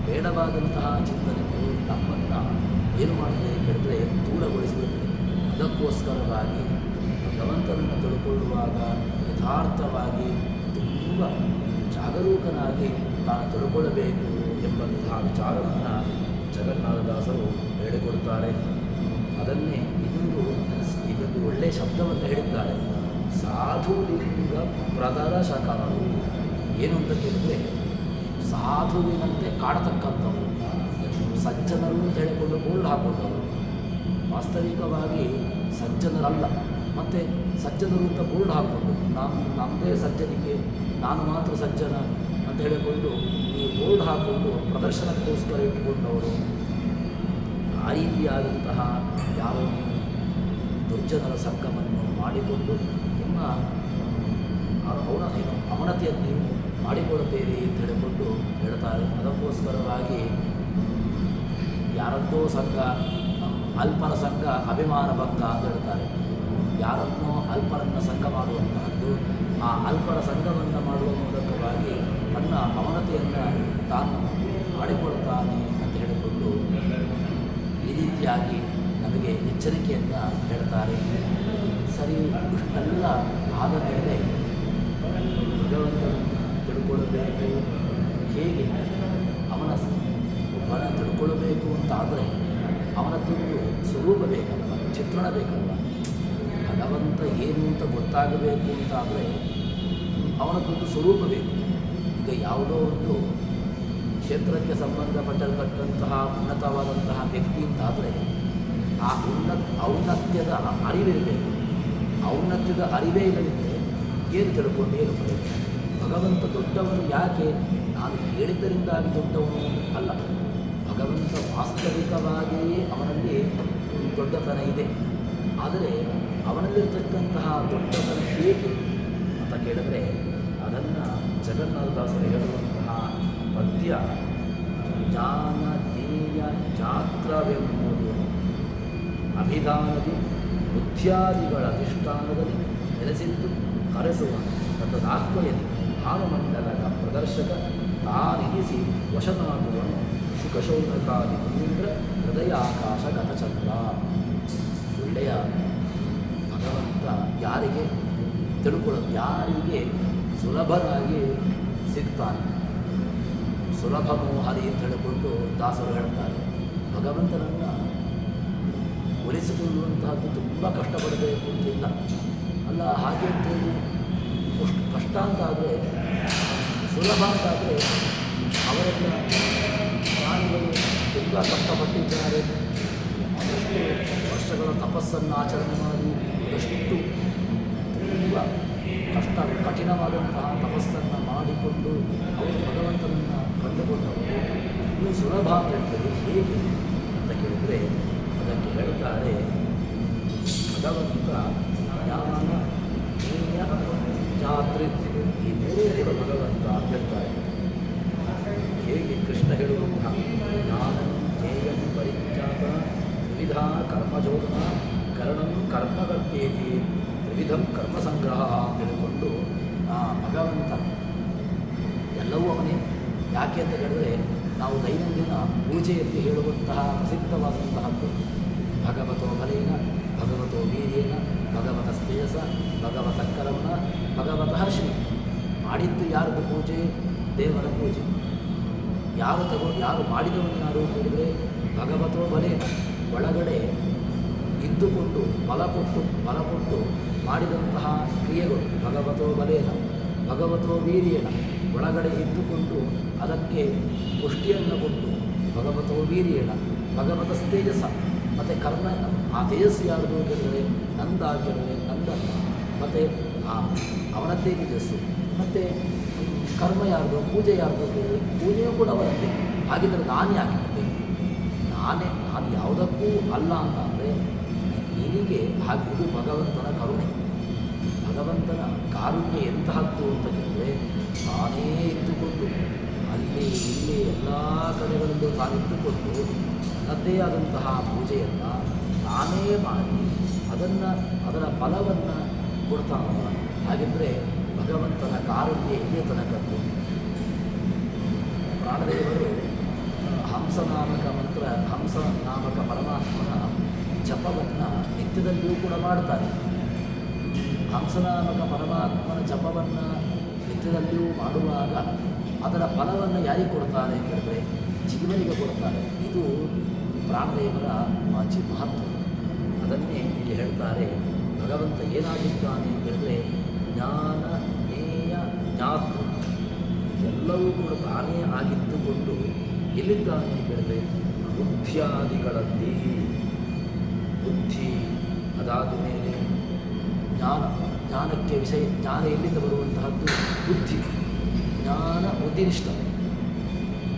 ಬೇಡವಾದಂತಹ ಚಿಂತನೆಗಳು ನಮ್ಮನ್ನು ಏನು ಮಾಡ್ತದೆ ಕೇಳಿದ್ರೆ ದೂರಗೊಳಿಸಿಬಿಡುತ್ತದೆ. ಅದಕ್ಕೋಸ್ಕರವಾಗಿ ಭಗವಂತನನ್ನು ತಿಳ್ಕೊಳ್ಳುವಾಗ ಯಥಾರ್ಥವಾಗಿ ತುಂಬ ಜಾಗರೂಕನಾಗಿ ತಾನು ತಿಳ್ಕೊಳ್ಳಬೇಕು ಎಂಬಂತಹ ವಿಚಾರವನ್ನು ಜಗನ್ನಾಥದಾಸರು ಹೇಳಿಕೊಡ್ತಾರೆ. ಅದನ್ನೇ ಇನ್ನೊಂದು ಒಳ್ಳೆಯ ಶಬ್ದವನ್ನು ಹೇಳಿದ್ದಾರೆ, ಸಾಧುಲಿಂಗ ಪ್ರದರ್ಶಕರು. ಏನು ಅಂತ ಕೇಳಿದರೆ ಸಾಧುವಿನಂತೆ ಕಾಡತಕ್ಕಂಥವರು, ಸಜ್ಜನರು ಅಂತ ಹೇಳಿಕೊಂಡು ಬೋರ್ಡ್ ಹಾಕೊಂಡವರು. ವಾಸ್ತವಿಕವಾಗಿ ಸಜ್ಜನರಲ್ಲ, ಮತ್ತು ಸಜ್ಜನರು ಅಂತ ಬೋರ್ಡ್ ಹಾಕ್ಕೊಂಡು ನಮ್ಮದೇ ಸಜ್ಜನಿಕೆ, ನಾನು ಮಾತ್ರ ಸಜ್ಜನ ಅಂತ ಹೇಳಿಕೊಂಡು ಈ ಬೋರ್ಡ್ ಹಾಕ್ಕೊಂಡು ಪ್ರದರ್ಶನಕ್ಕೋಸ್ಕರ ಇಟ್ಟುಕೊಂಡವರು. ಆ ರೀತಿಯಾದಂತಹ ಯಾರೋ ನೀವು ದುರ್ಜನರ ಸಂಘವನ್ನು ಮಾಡಿಕೊಂಡು ನಿಮ್ಮ ಅವನತಿಯನ್ನು ನೀವು ಮಾಡಿಕೊಳ್ಳುತ್ತೀರಿ ಅಂತ ಹೇಳಿಕೊಂಡು ಹೇಳ್ತಾರೆ. ಅದಕ್ಕೋಸ್ಕರವಾಗಿ ಯಾರದ್ದೋ ಸಂಘ, ಅಲ್ಪರ ಸಂಘ ಅಭಿಮಾನ ಭಂಗ ಅಂತ ಹೇಳ್ತಾರೆ. ಯಾರನ್ನೋ ಅಲ್ಪರನ್ನು ಸಂಘ ಮಾಡುವಂತಹದ್ದು, ಆ ಅಲ್ಪರ ಸಂಘವನ್ನು ಮಾಡುವ ಮೂಲಕವಾಗಿ ತನ್ನ ಅವನತೆಯನ್ನು ತಾನು ಮಾಡಿಕೊಳ್ತಾನೆ ಅಂತ ಹೇಳಿಕೊಂಡು ಈ ರೀತಿಯಾಗಿ ನಮಗೆ ಎಚ್ಚರಿಕೆಯನ್ನು ಹೇಳ್ತಾರೆ. ಸರಿ, ಇಷ್ಟೆಲ್ಲ ಆದ ಮೇಲೆ ಭಗವಂತನನ್ನು ತಿಳ್ಕೊಳ್ಳಬೇಕು, ಹೇಗೆ ಒಬ್ಬನ ತಿಳ್ಕೊಳ್ಳಬೇಕು ಅಂತಾದರೆ ಅವನದ್ದೊಂದು ಸ್ವರೂಪ ಬೇಕಲ್ವ, ಚಿತ್ರಣ ಬೇಕಲ್ವ. ಭಗವಂತ ಏನು ಅಂತ ಗೊತ್ತಾಗಬೇಕು ಅಂತಾದರೆ ಅವನದ್ದೊಂದು ಸ್ವರೂಪ ಬೇಕು. ಈಗ ಯಾವುದೋ ಒಂದು ಕ್ಷೇತ್ರಕ್ಕೆ ಸಂಬಂಧಪಟ್ಟಿರತಕ್ಕಂತಹ ಉನ್ನತವಾದಂತಹ ವ್ಯಕ್ತಿ ಅಂತಾದರೆ ಆ ಔನ್ನತ್ಯದ ಅರಿವಿರಬೇಕು. ಔನ್ನತ್ಯದ ಅರಿವೇ ಇಲ್ಲದಿದ್ದರೆ ಏನು ತಿಳ್ಕೊಂಡು ಏನು ಪ್ರಯೋಜನ? ಭಗವಂತ ದೊಡ್ಡವನು ಯಾಕೆ? ನಾನು ಹೇಳಿದ್ದರಿಂದಾಗಿ ದೊಡ್ಡವನು ಅಲ್ಲ. ಭಗವಂತ ವಾಸ್ತವಿಕವಾಗಿಯೇ ಅವನಲ್ಲಿ ದೊಡ್ಡತನ ಇದೆ. ಆದರೆ ಅವನಲ್ಲಿರ್ತಕ್ಕಂತಹ ದೊಡ್ಡತನ ಹೇಗೆ ಅಂತ ಕೇಳಿದರೆ ಅದನ್ನು ಜಗನ್ನಾಥದಾಸರು ಹೇಳುವಂತಹ ಪದ್ಯ ಜ್ಞಾನಧೇಯ ಜಾತ್ರವೆಂಬುದು ಅಭಿಧಾನದಿ ಬುದ್ಧಿಯಾದಿಗಳ ಅಧಿಷ್ಠಾನದಲ್ಲಿ ನೆಲೆಸಿದ್ದು ಕರೆಸುವ ತದಾತ್ಮಯದಿ ಭಾವಮಂಡಲದ ಪ್ರದರ್ಶಕ ತಾನಿರಿಸಿ ವಶನಾಗುವನು ಶುಕಶೌನಕಾದಿ ಇಂದ್ರ ಹೃದಯಾಕಾಶ ಗತಚಂದ್ರ. ಒಳ್ಳೆಯ ಭಗವಂತ ಯಾರಿಗೆ ಯಾರಿಗೆ ಸುಲಭನಾಗಿ ಸಿಗ್ತಾನೆ, ಸುಲಭನೋ ಹರಿ ಅಂತ ಹೇಳಿಕೊಂಡು ದಾಸರು ಹೇಳ್ತಾರೆ. ಭಗವಂತನನ್ನು ಒಲಿಸಿಕೊಳ್ಳುವಂತಹದ್ದು ತುಂಬ ಕಷ್ಟಪಡಬೇಕು ಅಂತಿಲ್ಲ ಅಲ್ಲ. ಹಾಗೆ ಅಂತೇಳಿ ಕಷ್ಟ ಅಂತಾದರೆ, ಸುಲಭ ಅಂತಾದರೆ ಅವರೆಲ್ಲ ಪ್ರಾಣಿಗಳು ತುಂಬ ಕಷ್ಟಪಟ್ಟಿದ್ದಾರೆ. ಅದಷ್ಟು ವರ್ಷಗಳ ತಪಸ್ಸನ್ನು ಆಚರಣೆ ಮಾಡಿ ಅದಷ್ಟು ತುಂಬ ಕಠಿಣವಾದಂತಹ ತಪಸ್ಸನ್ನು ಮಾಡಿಕೊಂಡು ಅವರು ಭಗವಂತನನ್ನು ಕಂಡುಕೊಂಡವರು. ಇದು ಸುಲಭ ಅಂತ ಹೇಳ್ತಾರೆ. ಹೇಗೆ ಅಂತ ಕೇಳಿದರೆ ಅದಕ್ಕೆ ಹೇಳ್ತಾರೆ, ಭಗವಂತ ಜ್ಞಾನ ಜ್ಞೇಯ ಜಾತ್ರೆ ಈ ಮೂರೂ ಕೂಡ ಭಗವಂತ ಅಂತ ಹೇಳ್ತಾರೆ. ಹೇಗೆ ಕೃಷ್ಣ ಹೇಳುವಂತಹ ಜ್ಞಾನ ಜ್ಞೇಯಂ ಪರಿಜ್ಞಾತ ವಿವಿಧ ಕರ್ಮಜೋಡನ ಕರಣಂ ಕರ್ಮಕರ್ತೇತಿ ವಿವಿಧಂ ಕರ್ಮ ಸಂಗ್ರಹ ಅಂತ ಹೇಳಿಕೊಂಡು ಭಗವಂತ ಎಲ್ಲವೂ ಅವನೇ. ಯಾಕೆ ಅಂತ ಹೇಳಿದ್ರೆ ನಾವು ದೈನಂದಿನ ಪೂಜೆಯಲ್ಲಿ ಹೇಳುವಂತಹ ಪ್ರಸಿದ್ಧವಾದಂತಹದ್ದು ಭಗವತೋ ಬಲೇನ ಭಗವತೋ ವೀರ್ಯೇನ ಭಗವತ ಸ್ತೇಜಸ ಭಗವತ ಕರ್ಮಣ ಭಗವತಃ ಶ್ರೀ. ಮಾಡಿದ್ದು ಯಾರದ್ದು ಪೂಜೆ? ದೇವರ ಪೂಜೆ. ಯಾರು ಮಾಡಿದವನು ಯಾರು ಕೇಳಿದರೆ ಭಗವತೋ ಬಲೇನ ಒಳಗಡೆ ಇದ್ದುಕೊಂಡು ಬಲ ಕೊಟ್ಟು ಮಾಡಿದಂತಹ ಕ್ರಿಯೆಗಳು ಭಗವತೋ ಬಲೇನ ಭಗವತೋ ವೀರ್ಯೇನ ಒಳಗಡೆ ಇದ್ದುಕೊಂಡು ಅದಕ್ಕೆ ಪುಷ್ಟಿಯನ್ನು ಕೊಟ್ಟು ಭಗವತೋ ವೀರ್ಯೇನ ಭಗವತ ತೇಜಸ್ಸ ಮತ್ತು ಕರ್ಮ ಆ ತೇಜಸ್ಸು ಯಾರ್ದು ಕೇಳಿದರೆ ನಂದ ಕೇಳಿದರೆ ನಂದಲ್ಲ ಮತ್ತು ಅವನದ್ದೇ ತೇಜಸ್ಸು ಮತ್ತು ಕರ್ಮ ಯಾರ್ದು ಪೂಜೆ ಯಾರ್ದು ಕೇಳಿದರೆ ಪೂಜೆಯೂ ಕೂಡ ಅವನದ್ದೇ. ಹಾಗಿದ್ದರೆ ನಾನು ಯಾಕೆ ಮತ್ತೆ ನಾನು ಯಾವುದಕ್ಕೂ ಅಲ್ಲ ಅಂತ ಅಂದರೆ ನಿನಗೆ ಹಾಗೆ ಇದು ಭಗವಂತನ ಕರುಣೆ. ಭಗವಂತನ ಕಾರುಣ್ಯ ಎಂತಹದ್ದು ಅಂತ ಕೇಳಿದರೆ ತಾನೇ ಇದ್ದುಕೊಂಡು ಅಲ್ಲಿ ಇಲ್ಲಿ ಎಲ್ಲ ಕಡೆಗಳಲ್ಲೂ ತಾನಿದ್ದುಕೊಂಡು ತನ್ನದೇ ಆದಂತಹ ಪೂಜೆಯನ್ನು ತಾನೇ ಮಾಡಿ ಅದರ ಫಲವನ್ನು ಕೊಡ್ತಾನವ. ಹಾಗೆಂದರೆ ಭಗವಂತನ ಕಾರುಣ್ಯ ಎಲ್ಲಿಯ ತನಕದ್ದು. ಪ್ರಾಣದೇವರು ಹಂಸ ನಾಮಕ ಪರಮಾತ್ಮನ ಜಪವನ್ನು ನಿತ್ಯದಲ್ಲಿಯೂ ಕೂಡ ಮಾಡ್ತಾರೆ. ಹಂಸನಾಮಕ ಪರಮಾತ್ಮನ ಜಪವನ್ನು ನಿತ್ಯದಲ್ಲಿಯೂ ಮಾಡುವಾಗ ಅದರ ಫಲವನ್ನು ಯಾರಿಗೆ ಕೊಡ್ತಾರೆ ಅಂತ ಹೇಳಿದ್ರೆ ಜೀವನಿಗೆ ಕೊಡ್ತಾರೆ. ಇದು ಪ್ರಾಣದೇವರ ಮಹತ್ವ. ಅದನ್ನೇ ಇಲ್ಲಿ ಹೇಳ್ತಾರೆ. ಭಗವಂತ ಏನಾಗಿದ್ದಾನೆ ಅಂತ ಹೇಳಿದ್ರೆ ಜ್ಞಾನ ಜ್ಞೇಯ ಜ್ಞಾತೃ ಎಲ್ಲವೂ ಕೂಡ ತಾನೇ ಆಗಿದ್ದುಕೊಂಡು ಎಲ್ಲಿದ್ದಾನೆ ಅಂತ ಹೇಳಿದ್ರೆ ಬುದ್ಧಿಯಾದಿಗಳಲ್ಲಿ ಬುದ್ಧಿ ಅದಾದ ಮೇಲೆ ಜ್ಞಾನಕ್ಕೆ ಜ್ಞಾನ ಎಲ್ಲಿಂದ ಬರುವಂತಹದ್ದು ಬುದ್ಧಿ. ಜ್ಞಾನ ಬುದ್ಧಿನಿಷ್ಠ.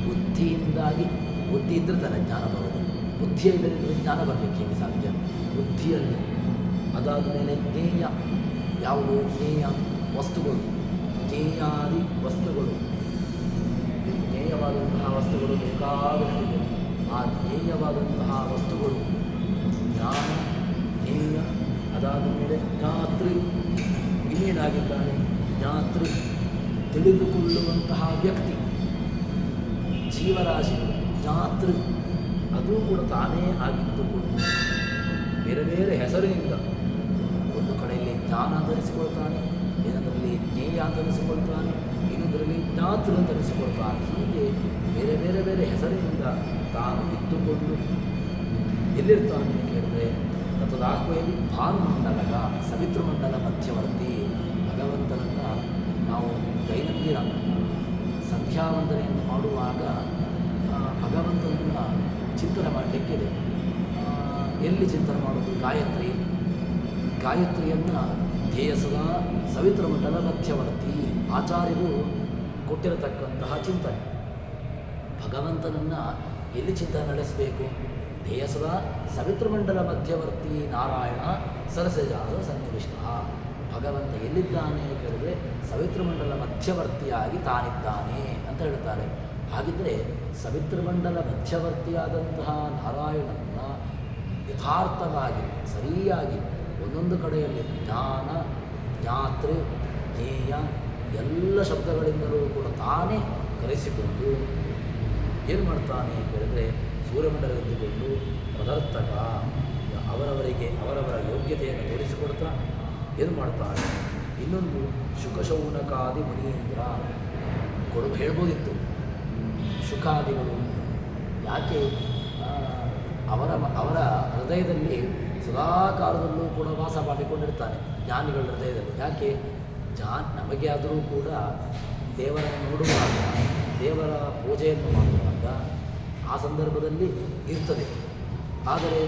ಬುದ್ಧಿಯಿಂದಾಗಿ ಬುದ್ಧಿ ಇದ್ದರೆ ತಾನೆ ಜ್ಞಾನ ಬರೋದು. ಬುದ್ಧಿಯಲ್ಲಿದ್ದರೆ ಜ್ಞಾನ ಬರಲಿಕ್ಕೆ ಹೇಗೆ ಸಾಧ್ಯ? ಬುದ್ಧಿಯಲ್ಲಿ. ಅದಾದ ಮೇಲೆ ಜ್ಞೇಯ ಯಾವುದು? ಜ್ಞೇಯ ವಸ್ತುಗಳು, ಜ್ಞೇಯಾದಿ ವಸ್ತುಗಳು, ಜ್ಞೇಯವಾದಂತಹ ವಸ್ತುಗಳು ಬೇಕಾದಷ್ಟಿದೆ. ಆ ಜ್ಞೇಯವಾದಂತಹ ವಸ್ತುಗಳು ಜ್ಞಾನ ಜ್ಞೇಯ. ಅದಾದ ಮೇಲೆ ಜ್ಞಾತೃ ಇನ್ನೇನಾಗಿದ್ದಾನೆ? ಜ್ಞಾತೃ ತಿಳಿದುಕೊಳ್ಳುವಂತಹ ವ್ಯಕ್ತಿ. ಜೀವರಾಶಿಗಳು ಜ್ಞಾತೃ ಅದು ಕೂಡ ತಾನೇ ಆಗಿದ್ದುಕೊಂಡು ಬೇರೆ ಬೇರೆ ಹೆಸರಿನಿಂದ ಒಂದು ಕಡೆಯಲ್ಲಿ ಜ್ಞಾನ ಧರಿಸಿಕೊಳ್ತಾನೆ, ಇನ್ನೊಂದರಲ್ಲಿ ಜ್ಞೇಯ ಧರಿಸಿಕೊಳ್ತಾನೆ, ಇನ್ನೊಂದರಲ್ಲಿ ಜ್ಞಾತೃ ಧರಿಸಿಕೊಳ್ತಾನೆ. ಹೀಗೆ ಬೇರೆ ಬೇರೆ ಬೇರೆ ಹೆಸರಿನಿಂದ ತಾನು ಇದ್ದುಕೊಂಡು ಎಲ್ಲಿರ್ತಾನೆ ಅಂತ ಕೇಳಿದ್ರೆ ತದಾಹ್ವೇಲಿ ಭಾನುಮಂಡಲಗ ಸವಿತೃಮಂಡಲ ಮಧ್ಯವರ್ತಿ. ಭಗವಂತನನ್ನು ನಾವು ದೈನಂದಿನ ಸಂಧ್ಯಾವಂದನೆಯನ್ನು ಮಾಡುವಾಗ ಭಗವಂತನನ್ನು ಚಿಂತನೆ ಮಾಡಲಿಕ್ಕಿದೆ. ಎಲ್ಲಿ ಚಿಂತನೆ ಮಾಡೋದು? ಗಾಯತ್ರಿಯನ್ನು ಧ್ಯೇಯ ಸದಾ ಸವಿತೃಮಂಡಲ ಮಧ್ಯವರ್ತಿ ಆಚಾರ್ಯರು ಕೊಟ್ಟಿರತಕ್ಕಂತಹ ಚಿಂತನೆ. ಭಗವಂತನನ್ನು ಎಲ್ಲಿ ಚಿಂತನೆ ನಡೆಸಬೇಕು? ಧ್ಯೇಯ ಸದಾ ಸವಿತೃಮಂಡಲ ಮಧ್ಯವರ್ತಿ ನಾರಾಯಣ ಸರಸಜಾತ ಸನ್ನಿವಿಷ್ಟ. ಭಗವಂತ ಎಲ್ಲಿದ್ದಾನೆ ಅಂತ ಹೇಳಿದ್ರೆ ಸವಿತೃಮಂಡಲ ಮಧ್ಯವರ್ತಿಯಾಗಿ ತಾನಿದ್ದಾನೆ ಅಂತ ಹೇಳ್ತಾರೆ. ಹಾಗಿದ್ದರೆ ಸವಿತೃಮಂಡಲ ಮಧ್ಯವರ್ತಿಯಾದಂತಹ ನಾರಾಯಣನನ್ನು ಯಥಾರ್ಥವಾಗಿ ಸರಿಯಾಗಿ ಒಂದೊಂದು ಕಡೆಯಲ್ಲಿ ಜ್ಞಾನ ಜ್ಞಾತೃ ಜ್ಞೇಯ ಎಲ್ಲ ಶಬ್ದಗಳಿಂದಲೂ ಕೂಡ ತಾನೇ ಕರೆಸಿಕೊಂಡು ಏನು ಮಾಡ್ತಾನೆ ಅಂತ ಹೇಳಿದ್ರೆ ಸೂರ್ಯಮಂಡಲದಲ್ಲಿದ್ದುಕೊಂಡು ಪದಾರ್ಥಕ ಅವರವರಿಗೆ ಅವರವರ ಯೋಗ್ಯತೆಯನ್ನು ತೋರಿಸಿಕೊಡ್ತಾ ಏನು ಮಾಡ್ತಾನೆ. ಇನ್ನೊಂದು ಶುಕಶೌನಕಾದಿ ಮುನೀಂದ್ರ ಹೇಳ್ಬೋದಿತ್ತು. ಶುಕಾದಿಗಳು ಯಾಕೆ ಅವರ ಹೃದಯದಲ್ಲಿ ಸದಾಕಾಲದಲ್ಲೂ ಕೂಡ ವಾಸ ಮಾಡಿಕೊಂಡಿರ್ತಾನೆ. ಜ್ಞಾನಿಗಳ ಹೃದಯದಲ್ಲಿ ಯಾಕೆ ನಮಗೆ ಆದರೂ ಕೂಡ ದೇವರನ್ನು ನೋಡುವಾಗ ದೇವರ ಪೂಜೆಯನ್ನು ಮಾಡುವಾಗ ಆ ಸಂದರ್ಭದಲ್ಲಿ ಇರ್ತದೆ. ಆದರೆ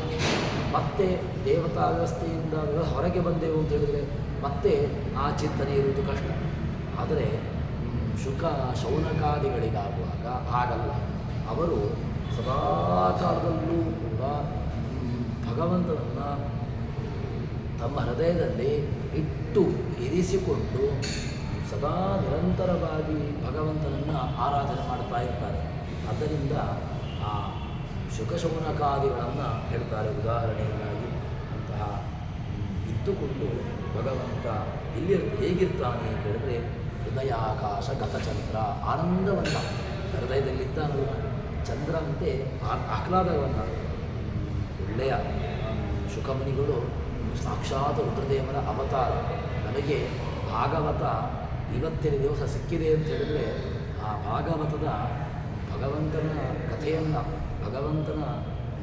ಮತ್ತೆ ದೇವತಾ ವ್ಯವಸ್ಥೆಯಿಂದ ಹೊರಗೆ ಬಂದೆವು ಅಂತ ಹೇಳಿದರೆ ಮತ್ತೆ ಆ ಚಿಂತನೆ ಇರುವುದು ಕಷ್ಟ. ಆದರೆ ಶೌನಕಾದಿಗಳಿಗಾಗುವಾಗ ಹಾಗಲ್ಲ. ಅವರು ಸದಾಕಾಲದಲ್ಲೂ ಕೂಡ ಭಗವಂತನನ್ನು ತಮ್ಮ ಹೃದಯದಲ್ಲಿ ಇರಿಸಿಕೊಂಡು ಸದಾ ನಿರಂತರವಾಗಿ ಭಗವಂತನನ್ನು ಆರಾಧನೆ ಮಾಡ್ತಾ ಇರ್ತಾರೆ. ಆದ್ದರಿಂದ ಆ ಶುಕಶೌನಕಾದಿಗಳನ್ನು ಹೇಳ್ತಾರೆ. ಉದಾಹರಣೆಯಾಗಿ ಅಂತಹ ಇದ್ದುಕೊಂಡು ಭಗವಂತ ಇಲ್ಲಿ ಹೇಗಿರ್ತಾನೆ ಅಂತ ಹೇಳಿದ್ರೆ ಹೃದಯಾಕಾಶ ಗತಚಂದ್ರ ಆನಂದವನ್ನು ಹೃದಯದಲ್ಲಿದ್ದಾನಲ್ಲ ಚಂದ್ರಂತೆ ಆಹ್ಲಾದವನ್ನು ಒಳ್ಳೆಯ ಶುಕಮುನಿಗಳು ಸಾಕ್ಷಾತ್ ರುದ್ರದೇವರ ಅವತಾರ. ನಮಗೆ ಭಾಗವತ ಇವತ್ತಿನ ದಿವಸ ಸಿಕ್ಕಿದೆ ಅಂತ ಹೇಳಿದ್ರೆ ಆ ಭಾಗವತದ ಭಗವಂತನ ಕಥೆಯನ್ನು ಭಗವಂತನ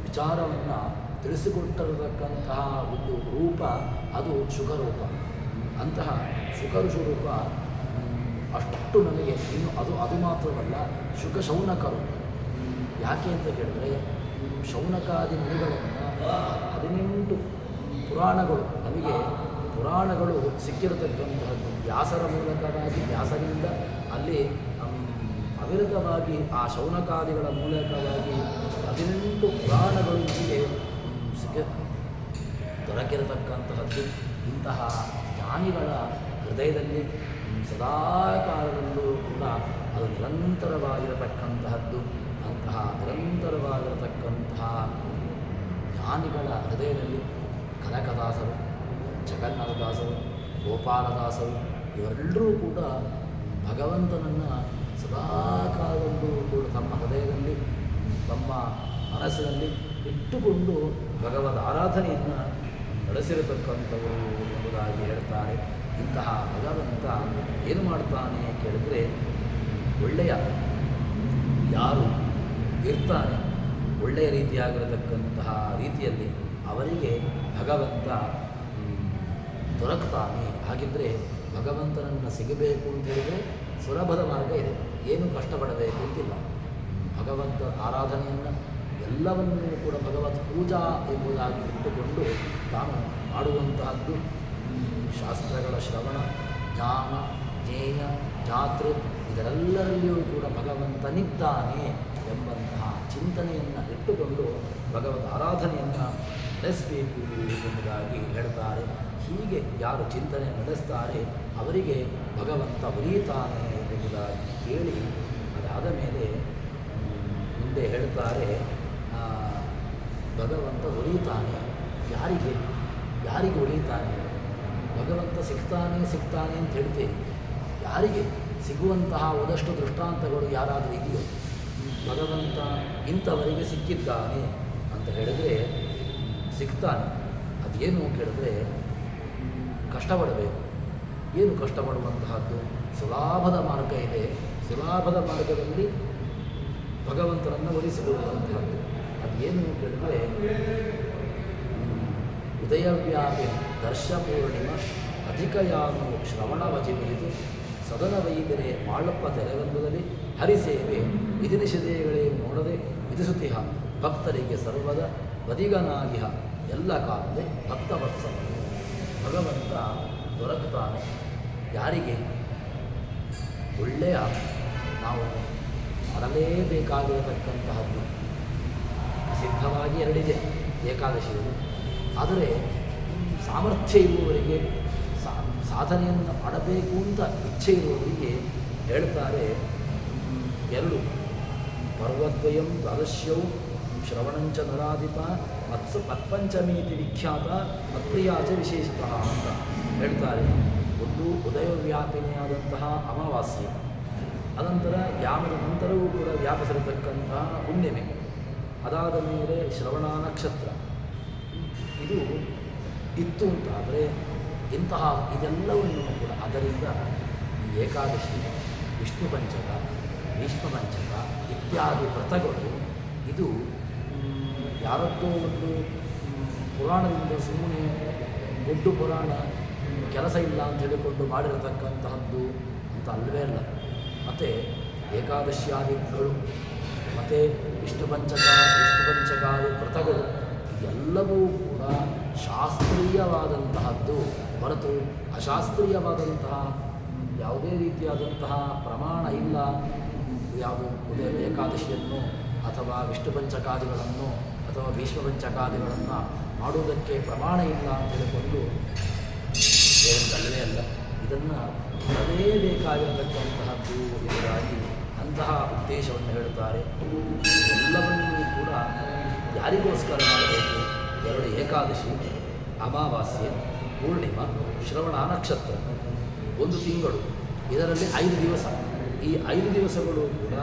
ವಿಚಾರವನ್ನು ತಿಳಿಸಿಕೊಟ್ಟಿರತಕ್ಕಂತಹ ಒಂದು ರೂಪ ಅದು ಸುಖರೂಪ. ಅಂತಹ ಸುಖರೂಪ ಅಷ್ಟು ನಮಗೆ ಇನ್ನು ಅದು ಮಾತ್ರವಲ್ಲ, ಶುಕ ಶೌನಕರು. ಯಾಕೆ ಅಂತ ಕೇಳಿದ್ರೆ ಶೌನಕಾದಿ ಮುನಿಗಳನ್ನು 18 ಪುರಾಣಗಳು ನಮಗೆ ಪುರಾಣಗಳು ಸಿಕ್ಕಿರತಕ್ಕಂತಹದ್ದು ವ್ಯಾಸರ ಮೂಲಕವಾಗಿ, ವ್ಯಾಸರಿಂದ ಅಲ್ಲಿ ಅವಿರತವಾಗಿ ಆ ಶೌನಕಾದಿಗಳ ಮೂಲಕವಾಗಿ 18 ಪುರಾಣಗಳು ನಮಗೆ ದೊರಕಿರತಕ್ಕಂತಹದ್ದು. ಇಂತಹ ಜ್ಞಾನಿಗಳ ಹೃದಯದಲ್ಲಿ ಸದಾ ಕಾಲದಲ್ಲೂ ಕೂಡ ಅದು ನಿರಂತರವಾಗಿರತಕ್ಕಂತಹದ್ದು. ಅಂತಹ ನಿರಂತರವಾಗಿರತಕ್ಕಂತಹ ಜ್ಞಾನಿಗಳ ಹೃದಯದಲ್ಲಿ ಕನಕದಾಸರು, ಜಗನ್ನಾಥದಾಸರು, ಗೋಪಾಲದಾಸರು ಇವರೆಲ್ಲರೂ ಕೂಡ ಭಗವಂತನನ್ನು ಸದಾ ಕಾಲದಲ್ಲೂ ಕೂಡ ತಮ್ಮ ಹೃದಯದಲ್ಲಿ, ತಮ್ಮ ಮನಸ್ಸಿನಲ್ಲಿ ಇಟ್ಟುಕೊಂಡು ಭಗವದ್ ಆರಾಧನೆಯನ್ನು ನಡೆಸಿರತಕ್ಕಂಥವರು ಎಂಬುದಾಗಿ ಹೇಳ್ತಾರೆ. ಇಂತಹ ಭಗವಂತ ಏನು ಮಾಡ್ತಾನೆ ಕೇಳಿದರೆ, ಒಳ್ಳೆಯ ಯಾರು ಇರ್ತಾನೆ ಒಳ್ಳೆಯ ರೀತಿಯಾಗಿರತಕ್ಕಂತಹ ರೀತಿಯಲ್ಲಿ ಅವರಿಗೆ ಭಗವಂತ ದೊರಕ್ತಾನೆ. ಹಾಗಿದ್ದರೆ ಭಗವಂತನನ್ನು ಸಿಗಬೇಕು ಅಂತ ಹೇಳಿದರೆ ಸುಲಭದ ಮಾರ್ಗ ಇದೆ, ಏನು ಕಷ್ಟಪಡಬೇಕು ಅಂತಿಲ್ಲ. ಭಗವಂತ ಆರಾಧನೆಯನ್ನು ಎಲ್ಲವನ್ನೂ ಕೂಡ ಭಗವತ್ ಪೂಜಾ ಎಂಬುದಾಗಿ ಇಟ್ಟುಕೊಂಡು ತಾನು ಮಾಡುವಂತಹದ್ದು. ಶಾಸ್ತ್ರಗಳ ಶ್ರವಣ, ಜ್ಞಾನ, ಜ್ಞೇಯ, ಜಾತೃ ಇದರೆಲ್ಲರಲ್ಲಿಯೂ ಕೂಡ ಭಗವಂತನಿದ್ದಾನೆ ಎಂಬಂತಹ ಚಿಂತನೆಯನ್ನು ಇಟ್ಟುಕೊಂಡು ಭಗವದ್ ಆರಾಧನೆಯನ್ನು ನಡೆಸಬೇಕು ಎಂಬುದಾಗಿ ಹೇಳ್ತಾರೆ. ಹೀಗೆ ಯಾರು ಚಿಂತನೆ ನಡೆಸ್ತಾರೆ ಅವರಿಗೆ ಭಗವಂತ ಒಲಿಯುತ್ತಾನೆ ಎಂಬುದಾಗಿ ಹೇಳಿ ಅದಾದ ಮೇಲೆ ಮುಂದೆ ಹೇಳ್ತಾರೆ, ಭಗವಂತ ಒಲಿಯುತ್ತಾನೆ. ಯಾರಿಗೆ ಒಲಿಯುತ್ತಾನೆ? ಭಗವಂತ ಸಿಗ್ತಾನೆ ಅಂತ ಹೇಳ್ತೇವೆ. ಯಾರಿಗೆ ಸಿಗುವಂತಹ ಒಂದಷ್ಟು ದೃಷ್ಟಾಂತಗಳು ಯಾರಾದರೂ ಇದೆಯೋ? ಭಗವಂತ ಇಂಥವರಿಗೆ ಸಿಕ್ಕಿದ್ದಾನೆ ಅಂತ ಹೇಳಿದರೆ ಸಿಗ್ತಾನೆ. ಅದೇನು ಕೇಳಿದ್ರೆ ಕಷ್ಟಪಡಬೇಕು. ಏನು ಕಷ್ಟಪಡುವಂತಹದ್ದು? ಸುಲಭದ ಮಾರ್ಗ ಇದೆ. ಸುಲಭದ ಮಾರ್ಗದಲ್ಲಿ ಭಗವಂತನನ್ನು ಒಲಿಸಿಕೊಳ್ಳುವಂತಹದ್ದು ಅದೇನು ಕೇಳಿದರೆ, ಉದಯವ್ಯಾಪಿ ದರ್ಶಪೂರ್ಣಿಮ ಅಧಿಕಯಾನು ಶ್ರವಣವಚಿ ಬಿರಿದು ಸದನ ವೈದ್ಯರೇ ಮಾಳಪ್ಪ ತೆರೆವೆಂಬುದಲ್ಲಿ ಹರಿಸೇವೆ ವಿಧಿ ನಿಷೇಧಗಳೇ ನೋಡದೆ ವಿಧಿಸುತ್ತಿಹ ಭಕ್ತರಿಗೆ ಸರ್ವದ ಬದಿಗನಾಗಿಹ ಎಲ್ಲ ಕಾಲದೆ ಭಕ್ತವತ್ಸವ. ಭಗವಂತ ದೊರಕುತ್ತಾನೆ ಯಾರಿಗೆ? ಒಳ್ಳೆಯ ನಾವು ಮಾಡಲೇಬೇಕಾಗಿರತಕ್ಕಂತಹದ್ದು ಸಿದ್ಧವಾಗಿ ಎರಡಿದೆ ಏಕಾದಶಿಗಳು. ಆದರೆ ಸಾಮರ್ಥ್ಯ ಇರುವವರಿಗೆ, ಸಾಧನೆಯನ್ನು ಮಾಡಬೇಕು ಅಂತ ಇಚ್ಛೆ ಇರುವವರಿಗೆ ಹೇಳ್ತಾರೆ 2 ಪರ್ವದ್ವಯಂ ದ್ವಾದಶ್ಯವು ಶ್ರವಣಂಚ ನರಾಧಿಪ ಮತ್ಪಂಚಮೀತಿ ವಿಖ್ಯಾತ ಮತ್ಪ್ರಿಯಾಚ ವಿಶೇಷತಃ ಅಂತ ಹೇಳ್ತಾರೆ. ಒಂದು ಉದಯವ್ಯಾಪಿನಿಯಾದಂತಹ ಅಮಾವಾಸ್ಯೆ, ಅನಂತರ ಯಾಮದ ನಂತರವೂ ಕೂಡ ವ್ಯಾಪಿಸಿರತಕ್ಕಂತಹ ಹುಣ್ಣಿಮೆ, ಅದಾದ ಮೇಲೆ ಶ್ರವಣ ನಕ್ಷತ್ರ. ಇದು ಇತ್ತು ಅಂತಾದರೆ ಇಂತಹ ಇದೆಲ್ಲವನ್ನು ಕೂಡ ಅದರಿಂದ ಏಕಾದಶಿ, ವಿಷ್ಣು ಪಂಚಕ, ಭೀಷ್ಮ ಪಂಚಕ ಇತ್ಯಾದಿ ವ್ರತಗಳು ಇದು ಯಾರದ್ದೋ ಒಂದು ಪುರಾಣದಿಂದ ಸುಮ್ಮನೆ ದೊಡ್ಡ ಪುರಾಣ ಕೆಲಸ ಇಲ್ಲ ಅಂತ ಹೇಳಿಕೊಂಡು ಮಾಡಿರತಕ್ಕಂತಹದ್ದು ಅಂತ ಅಲ್ಲವೇ ಅಲ್ಲ. ಮತ್ತು ಏಕಾದಶಿಯಾದಿಗಳು ಮತ್ತು ವಿಷ್ಣು ಪಂಚಕಾದಿ ವ್ರತಗಳು ಎಲ್ಲವೂ ಕೂಡ ಶಾಸ್ತ್ರೀಯವಾದಂತಹದ್ದು ಹೊರತು ಅಶಾಸ್ತ್ರೀಯವಾದಂತಹ ಯಾವುದೇ ರೀತಿಯಾದಂತಹ ಪ್ರಮಾಣ ಇಲ್ಲ. ಯಾವುದು ಏಕಾದಶಿಯನ್ನು ಅಥವಾ ವಿಷ್ಣು ಪಂಚಕಾದಿಗಳನ್ನು ಅಥವಾ ಭೀಷ್ಮ ಪಂಚಕಾದಿಗಳನ್ನು ಮಾಡುವುದಕ್ಕೆ ಪ್ರಮಾಣ ಇಲ್ಲ ಅಂತ ಹೇಳಿಕೊಂಡು ಅಲ್ಲವೇ ಅಲ್ಲ. ಇದನ್ನು ಮಾಡಲೇಬೇಕಾಗಿರತಕ್ಕಂತಹದ್ದು ಎಂಬುದಾಗಿ ಅಂತಹ ಉದ್ದೇಶವನ್ನು ಹೇಳುತ್ತಾರೆ. ಎಲ್ಲವನ್ನೂ ಕೂಡ ಯಾರಿಗೋಸ್ಕರ ಮಾಡಬೇಕು? 2 ಏಕಾದಶಿ, ಅಮಾವಾಸ್ಯೆ, ಪೂರ್ಣಿಮಾ, ಶ್ರವಣ ನಕ್ಷತ್ರ, 1 ತಿಂಗಳು, ಇದರಲ್ಲಿ 5 ದಿವಸ. ಈ 5 ದಿವಸಗಳು ಕೂಡ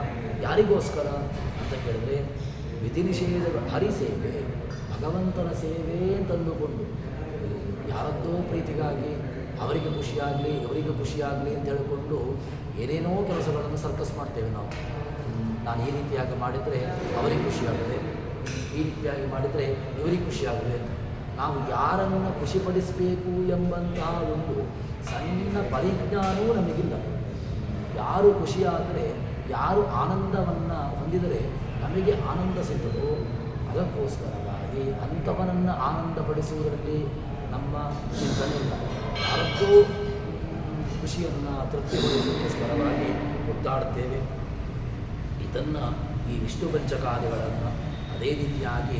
ಯಾರಿಗೋಸ್ಕರ ಅಂತ ಕೇಳಿದರೆ ವಿಧಿ ನಿಷೇಧಗಳು, ಹರಿಸೇವೆ, ಭಗವಂತನ ಸೇವೆ ತಂದುಕೊಂಡು ಯಾರದ್ದೋ ಪ್ರೀತಿಗಾಗಿ ಅವರಿಗೆ ಖುಷಿಯಾಗಲಿ ಇವರಿಗೆ ಖುಷಿಯಾಗಲಿ ಅಂತ ಹೇಳಿಕೊಂಡು ಏನೇನೋ ಕೆಲಸಗಳನ್ನು ಸರ್ಕಸ್ ಮಾಡ್ತೇವೆ ನಾವು. ನಾನು ಈ ರೀತಿಯಾಗಿ ಮಾಡಿದರೆ ಅವರಿಗೆ ಖುಷಿಯಾಗುತ್ತೆ, ಈ ರೀತಿಯಾಗಿ ಮಾಡಿದರೆ ಇವರಿಗೆ ಖುಷಿಯಾಗಲಿ ಅಂತ. ನಾವು ಯಾರನ್ನು ಖುಷಿಪಡಿಸಬೇಕು ಎಂಬಂತಹ ಒಂದು ಸಣ್ಣ ಪರಿಜ್ಞಾನವೂ ನಮಗಿಲ್ಲ. ಯಾರು ಖುಷಿಯಾದರೆ, ಯಾರು ಆನಂದವನ್ನು ಹೊಂದಿದರೆ ನಮಗೆ ಆನಂದ ಸಿಗ್ತದೋ ಅದಕ್ಕೋಸ್ಕರವಾಗಿ ಅಂಥವನನ್ನು ಆನಂದಪಡಿಸುವುದರಲ್ಲಿ ನಮ್ಮ ಚಿಂತನೆ ಇಲ್ಲ. ಯಾರದ್ದೋ ಖುಷಿಯನ್ನು ತೃಪ್ತಿಗೊಳಿಸೋಕ್ಕೋಸ್ಕರವಾಗಿ ಒದ್ದಾಡುತ್ತೇವೆ. ಇದನ್ನು ಈ ವಿಷ್ಣು ಪಂಚಕಾದಿಗಳನ್ನು ಅದೇ ರೀತಿಯಾಗಿ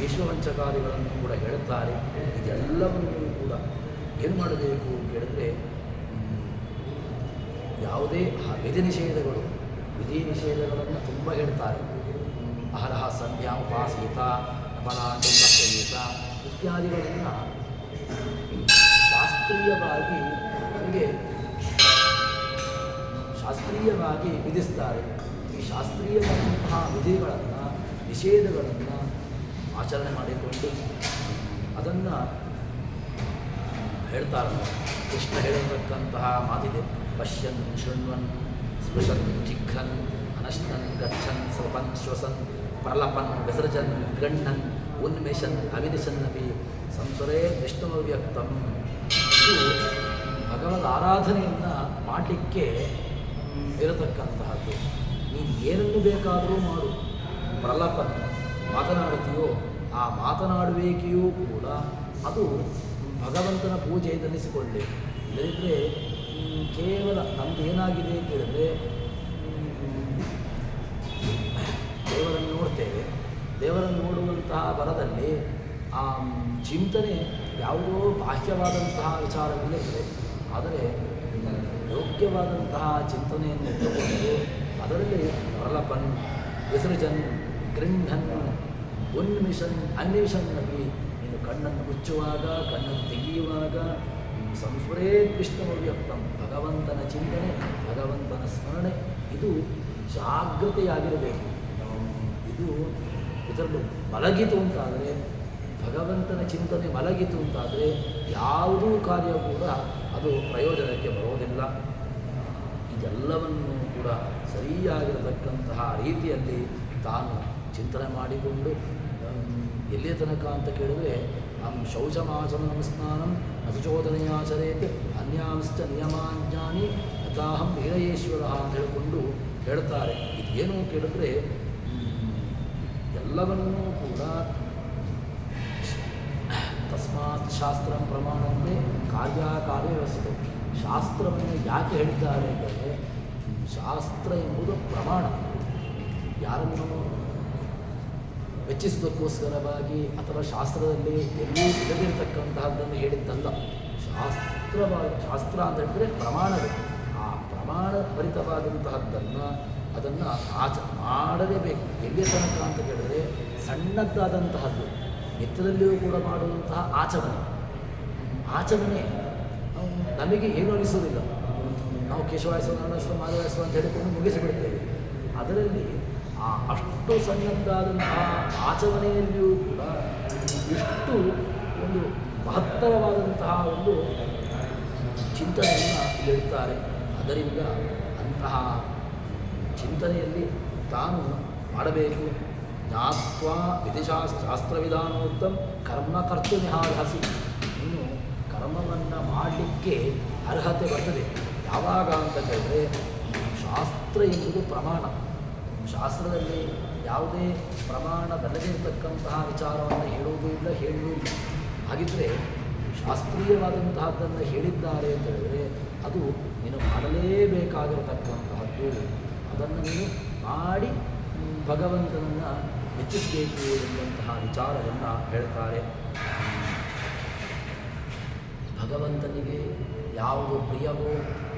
ವಿಶ್ವಪಂಚಕಾದಿಗಳನ್ನು ಕೂಡ ಹೇಳುತ್ತಾರೆ. ಇದೆಲ್ಲವನ್ನೂ ಕೂಡ ಏನು ಮಾಡಬೇಕು ಕೇಳಿದ್ರೆ, ಯಾವುದೇ ವಿಧಿ ನಿಷೇಧಗಳನ್ನು ತುಂಬ ಹೇಳ್ತಾರೆ. ಅಹರಹ ಸಂಧ್ಯಾ ಉಪಾಸೀತ ನಪಲಾಂತ ಇತ್ಯಾದಿಗಳನ್ನು ಶಾಸ್ತ್ರೀಯವಾಗಿ ವಿಧಿಸ್ತಾರೆ. ಈ ಶಾಸ್ತ್ರೀಯವಾದಂತಹ ವಿಧಿಗಳನ್ನು ನಿಷೇಧಗಳನ್ನು ಆಚರಣೆ ಮಾಡಿಕೊಂಡು ಅದನ್ನು ಹೇಳ್ತಾರೆ. ಕೃಷ್ಣ ಹೇಳಿರತಕ್ಕಂತಹ ಮಾತಿದೆ, ಪಶ್ಯನ್ ಶೃಣ್ವನ್ ಸ್ಪೃಶನ್ ಜಿಘ್ರನ್ ಅನಶ್ನನ್ ಗಚ್ಚನ್ ಸ್ವಪನ್ ಶ್ವಸನ್ ಪ್ರಲಪನ್ ವಿಸರ್ಜನ್ ಗೃಹ್ಣನ್ ಉನ್ಮೇಷನ್ ಅವಿನಿಶನ್ನಪಿ ಸಂಸ್ವರೇ ವಿಷ್ಣುವ್ಯಕ್ತಂ. ಇದು ಭಗವದ್ ಆರಾಧನೆಯನ್ನು ಮಾಡಲಿಕ್ಕೆ ಇರತಕ್ಕಂತಹದ್ದು. ನೀನು ಏನನ್ನು ಬೇಕಾದರೂ ಮಾಡು, ಪ್ರಲಪನ್ ಮಾತನಾಡುತ್ತೀಯೋ ಆ ಮಾತನಾಡುವಿಕೆಯೂ ಕೂಡ ಅದು ಭಗವಂತನ ಪೂಜೆ ಎನಿಸಿಕೊಳ್ಳಿ. ಇಲ್ಲದಿದ್ದರೆ ಕೇವಲ ನಮ್ಮದು ಏನಾಗಿದೆ ಅಂತ ಹೇಳಿದ್ರೆ, ದೇವರನ್ನು ನೋಡ್ತೇವೆ, ದೇವರನ್ನು ನೋಡುವಂತಹ ಬರದಲ್ಲಿ ಆ ಚಿಂತನೆ ಯಾವುದೋ ಬಾಹ್ಯವಾದಂತಹ ವಿಚಾರಗಳಿದೆ. ಆದರೆ ಯೋಗ್ಯವಾದಂತಹ ಚಿಂತನೆಯನ್ನು ಇಟ್ಟುಕೊಂಡು ಅದರಲ್ಲಿ ಪ್ರಲಪನ್ ವಿಸರ್ಜನ್ ಗೃಹ್ಣನ್ ಉನ್ಮಿಷನ್ ಅನ್ವೇಷನ್ ನಪಿ, ನೀನು ಕಣ್ಣನ್ನು ಮುಚ್ಚುವಾಗ, ಕಣ್ಣನ್ನು ತೆಗೆಯುವಾಗ ಸಂಸ್ಮರೇ ವಿಷ್ಣುವ್ಯಕ್ತಂ, ಭಗವಂತನ ಚಿಂತನೆ, ಭಗವಂತನ ಸ್ಮರಣೆ ಇದು ಜಾಗೃತೆಯಾಗಿರಬೇಕು. ಇದು ಇದರಲ್ಲಿ ಮಲಗಿತು ಅಂತಾದರೆ, ಭಗವಂತನ ಚಿಂತನೆ ಮಲಗಿತು ಅಂತಾದರೆ ಯಾವುದೂ ಕಾರ್ಯ ಕೂಡ ಅದು ಪ್ರಯೋಜನಕ್ಕೆ ಬರೋದಿಲ್ಲ. ಇದೆಲ್ಲವನ್ನು ಕೂಡ ಸರಿಯಾಗಿರತಕ್ಕಂತಹ ರೀತಿಯಲ್ಲಿ ತಾನು ಚಿಂತನೆ ಮಾಡಿಕೊಂಡು ಎಲ್ಲಿಯ ತನಕ ಅಂತ ಕೇಳಿದರೆ, ಶೌಚಮಾಚಮನಂ ಸ್ನಾನಂ ಅಶುಚೋದನೆಯಾಚರೇತ್ ಅನ್ಯಾಂಶ್ಚ ನಿಯಮಾಜ್ಞಾನಿ ಯಥಾಹಂ ವೀರಯೇಶ್ವರ ಅಂತ ಹೇಳಿಕೊಂಡು ಹೇಳ್ತಾರೆ. ಇದೇನು ಕೇಳಿದ್ರೆ ಎಲ್ಲವನ್ನೂ ಕೂಡ ತಸ್ಮಾತ್ ಶಾಸ್ತ್ರಂ ಪ್ರಮಾಣಂತೆ ಕಾರ್ಯಕಾರ್ಯ ವ್ಯವಸ್ಥೆ. ಶಾಸ್ತ್ರವನ್ನು ಯಾಕೆ ಹೇಳಿದ್ದಾರೆ ಅಂದರೆ, ಶಾಸ್ತ್ರ ಎಂಬುದು ಪ್ರಮಾಣ. ಯಾರನ್ನು ಮೆಚ್ಚಿಸೋದಕ್ಕೋಸ್ಕರವಾಗಿ ಅಥವಾ ಶಾಸ್ತ್ರದಲ್ಲಿ ಎಲ್ಲೂ ಇಲ್ಲದಿರತಕ್ಕಂತಹದ್ದನ್ನು ಹೇಳಿದ್ದಲ್ಲ. ಶಾಸ್ತ್ರ ಅಂತ ಹೇಳಿದರೆ ಪ್ರಮಾಣವೇ. ಆ ಪ್ರಮಾಣ ಭರಿತವಾದಂತಹದ್ದನ್ನು ಅದನ್ನು ಮಾಡಲೇಬೇಕು. ಎಲ್ಲಿಯ ತನಕ ಅಂತ ಕೇಳಿದರೆ, ಸಣ್ಣದಾದಂತಹದ್ದು ನಿತ್ಯದಲ್ಲಿಯೂ ಕೂಡ ಮಾಡುವಂತಹ ಆಚರಣೆ ನಮಗೆ ಏನೂ ಅನಿಸೋದಿಲ್ಲ. ನಾವು ಕೇಶವಾಯಸ್ವ ನಾರಾಯಣಸ್ವ ಮಾಧವಾಯಸ್ವ ಅಂತ ಹೇಳಿಕೊಂಡು ಮುಗಿಸಿಬಿಡ್ತೇವೆ. ಅದರಲ್ಲಿ ಅಷ್ಟು ಸಣ್ಣದಾದಂತಹ ಆಚರಣೆಯಲ್ಲಿಯೂ ಕೂಡ ಇಷ್ಟು ಒಂದು ಮಹತ್ತರವಾದಂತಹ ಒಂದು ಚಿಂತನೆಯನ್ನು ಹೇಳ್ತಾರೆ. ಅದರಿಂದ ಅಂತಹ ಚಿಂತನೆಯಲ್ಲಿ ತಾನು ಮಾಡಬೇಕು. ಜ್ಞಾತ್ವಾ ವಿಧಿಶಾಸ್ತ್ರವಿಧಾನೋಕ್ತಂ ಕರ್ಮ ಕರ್ತುಮಿಹಾರ್ಹಸಿ. ನೀನು ಕರ್ಮವನ್ನು ಮಾಡಲಿಕ್ಕೆ ಅರ್ಹತೆ ಬರ್ತದೆ ಯಾವಾಗ ಅಂತ ಹೇಳಿದ್ರೆ, ಶಾಸ್ತ್ರ ಎಂಬುದು ಪ್ರಮಾಣ. ಶಾಸ್ತ್ರದಲ್ಲಿ ಯಾವುದೇ ಪ್ರಮಾಣದಲ್ಲದೇ ಇರತಕ್ಕಂತಹ ವಿಚಾರವನ್ನು ಹೇಳುವುದೂ ಇಲ್ಲ, ಹೇಳುವುದೂ ಇಲ್ಲ. ಹಾಗಿದ್ದರೆ ಶಾಸ್ತ್ರೀಯವಾದಂತಹದ್ದನ್ನು ಹೇಳಿದ್ದಾರೆ ಅಂತ ಹೇಳಿದರೆ ಅದು ನೀನು ಮಾಡಲೇಬೇಕಾಗಿರತಕ್ಕಂತಹದ್ದು. ಅದನ್ನು ನೀನು ಮಾಡಿ ಭಗವಂತನನ್ನು ಮೆಚ್ಚಿಸಬೇಕು ಎಂಬಂತಹ ವಿಚಾರವನ್ನು ಹೇಳ್ತಾರೆ. ಭಗವಂತನಿಗೆ ಯಾವುದು ಪ್ರಿಯವೋ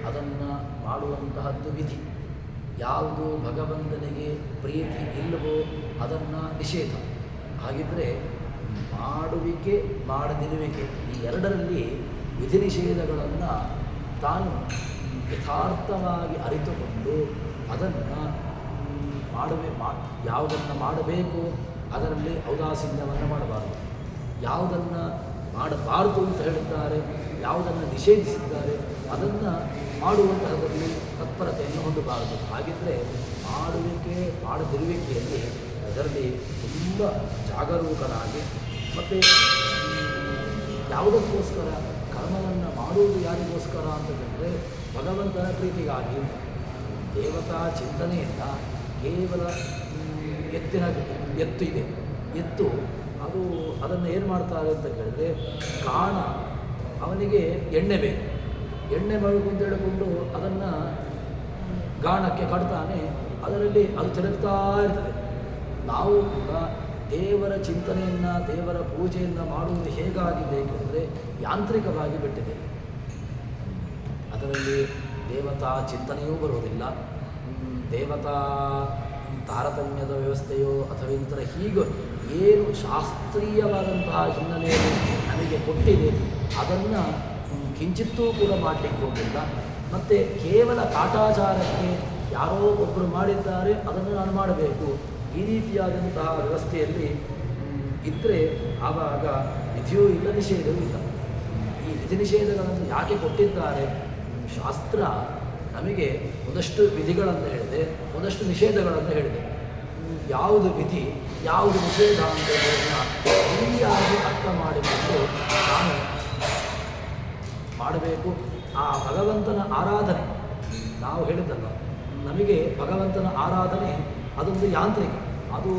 ಅದನ್ನು ಮಾಡುವಂತಹದ್ದು ವಿಧಿ, ಯಾವುದು ಭಗವಂತನಿಗೆ ಪ್ರೀತಿ ಇಲ್ಲವೋ ಅದನ್ನು ನಿಷೇಧ. ಹಾಗಿದ್ದರೆ ಮಾಡುವಿಕೆ ಮಾಡದಿರುವಿಕೆ ಈ ಎರಡರಲ್ಲಿ ವಿಧಿ ನಿಷೇಧಗಳನ್ನು ತಾನು ಯಥಾರ್ಥವಾಗಿ ಅರಿತುಕೊಂಡು ಅದನ್ನು ಯಾವುದನ್ನು ಮಾಡಬೇಕು ಅದರಲ್ಲಿ ಔದಾಸೀನ್ಯವನ್ನು ಮಾಡಬಾರದು. ಯಾವುದನ್ನು ಮಾಡಬಾರದು ಅಂತ ಹೇಳಿದ್ದಾರೆ, ಯಾವುದನ್ನು ನಿಷೇಧಿಸಿದ್ದಾರೆ ಅದನ್ನು ಮಾಡುವಂತಹದ್ರಲ್ಲಿ ತತ್ಪರತೆಯನ್ನು ಹೊಂದಬಾರದು. ಹಾಗಿದ್ದರೆ ಮಾಡುವಿಕೆ ಮಾಡದಿರುವಿಕೆಯಲ್ಲಿ ಇದರಲ್ಲಿ ತುಂಬ ಜಾಗರೂಕನಾಗಿ ಮತ್ತು ಯಾವುದಕ್ಕೋಸ್ಕರ ಕರ್ಮವನ್ನು ಮಾಡುವುದು ಯಾರಿಗೋಸ್ಕರ ಅಂತ ಹೇಳಿದ್ರೆ ಭಗವಂತನ ಪ್ರೀತಿಗಾಗಿ ಅಂತ. ದೇವತಾ ಚಿಂತನೆಯಿಂದ ಕೇವಲ ಎತ್ತು ಇದೆ, ಎತ್ತು ಅದು ಅದನ್ನು ಏನು ಮಾಡ್ತಾರೆ ಅಂತ ಕೇಳಿದ್ರೆ ಕಾಣ ಅವನಿಗೆ ಎಣ್ಣೆ ಬೇಕು, ಎಣ್ಣೆ ಮಾಡಬೇಕು ಹೇಳಿಕೊಂಡು ಅದನ್ನು ಗಾಣಕ್ಕೆ ಕಟ್ತಾನೆ, ಅದರಲ್ಲಿ ಅದು ತಿರುಗ್ತಾ ಇರ್ತದೆ. ನಾವು ಕೂಡ ದೇವರ ಚಿಂತನೆಯನ್ನು ದೇವರ ಪೂಜೆಯನ್ನು ಮಾಡುವುದು ಹೇಗಾಗಿದೆ ಕೇಳಿದರೆ ಯಾಂತ್ರಿಕವಾಗಿ ಬಿಟ್ಟಿದೆ. ಅದರಲ್ಲಿ ದೇವತಾ ಚಿಂತನೆಯೂ ಬರುವುದಿಲ್ಲ, ದೇವತಾ ತಾರತಮ್ಯದ ವ್ಯವಸ್ಥೆಯೋ ಅಥವಾ ಇಂಥರ ಹೀಗೆ ಏನು ಶಾಸ್ತ್ರೀಯವಾದಂತಹ ಹಿನ್ನೆಲೆಯಲ್ಲಿ ನಮಗೆ ಕೊಟ್ಟಿದೆ ಅದನ್ನು ಕಿಂಚಿತ್ತೂ ಕೂಡ ಮಾಡಲಿಕ್ಕೆ ಹೋಗಿಲ್ಲ. ಮತ್ತು ಕೇವಲ ಕಾಟಾಚಾರಕ್ಕೆ ಯಾರೋ ಒಬ್ಬರು ಮಾಡಿದ್ದಾರೆ ಅದನ್ನು ನಾನು ಮಾಡಬೇಕು, ಈ ರೀತಿಯಾದಂತಹ ವ್ಯವಸ್ಥೆಯಲ್ಲಿ ಇದ್ದರೆ ಆವಾಗ ವಿಧಿಯೂ ಇಲ್ಲ, ನಿಷೇಧವೂ ಇಲ್ಲ. ಈ ವಿಧಿ ನಿಷೇಧಗಳನ್ನು ಯಾಕೆ ಕೊಟ್ಟಿದ್ದಾರೆ? ಶಾಸ್ತ್ರ ನಮಗೆ ಒಂದಷ್ಟು ವಿಧಿಗಳನ್ನು ಹೇಳಿದೆ, ಒಂದಷ್ಟು ನಿಷೇಧಗಳನ್ನು ಹೇಳಿದೆ. ಯಾವುದು ವಿಧಿ ಯಾವುದು ನಿಷೇಧ ಅಂತ ಹೇಳೋದನ್ನು ಸರಿಯಾಗಿ ಅರ್ಥ ಮಾಡಿಕೊಂಡು ನಾನು ಮಾಡಬೇಕು. ಆ ಭಗವಂತನ ಆರಾಧನೆ ನಾವು ಹೇಳಿದ್ದಲ್ಲ, ನಮಗೆ ಭಗವಂತನ ಆರಾಧನೆ ಅದೊಂದು ಯಾಂತ್ರಿಕ, ಅದು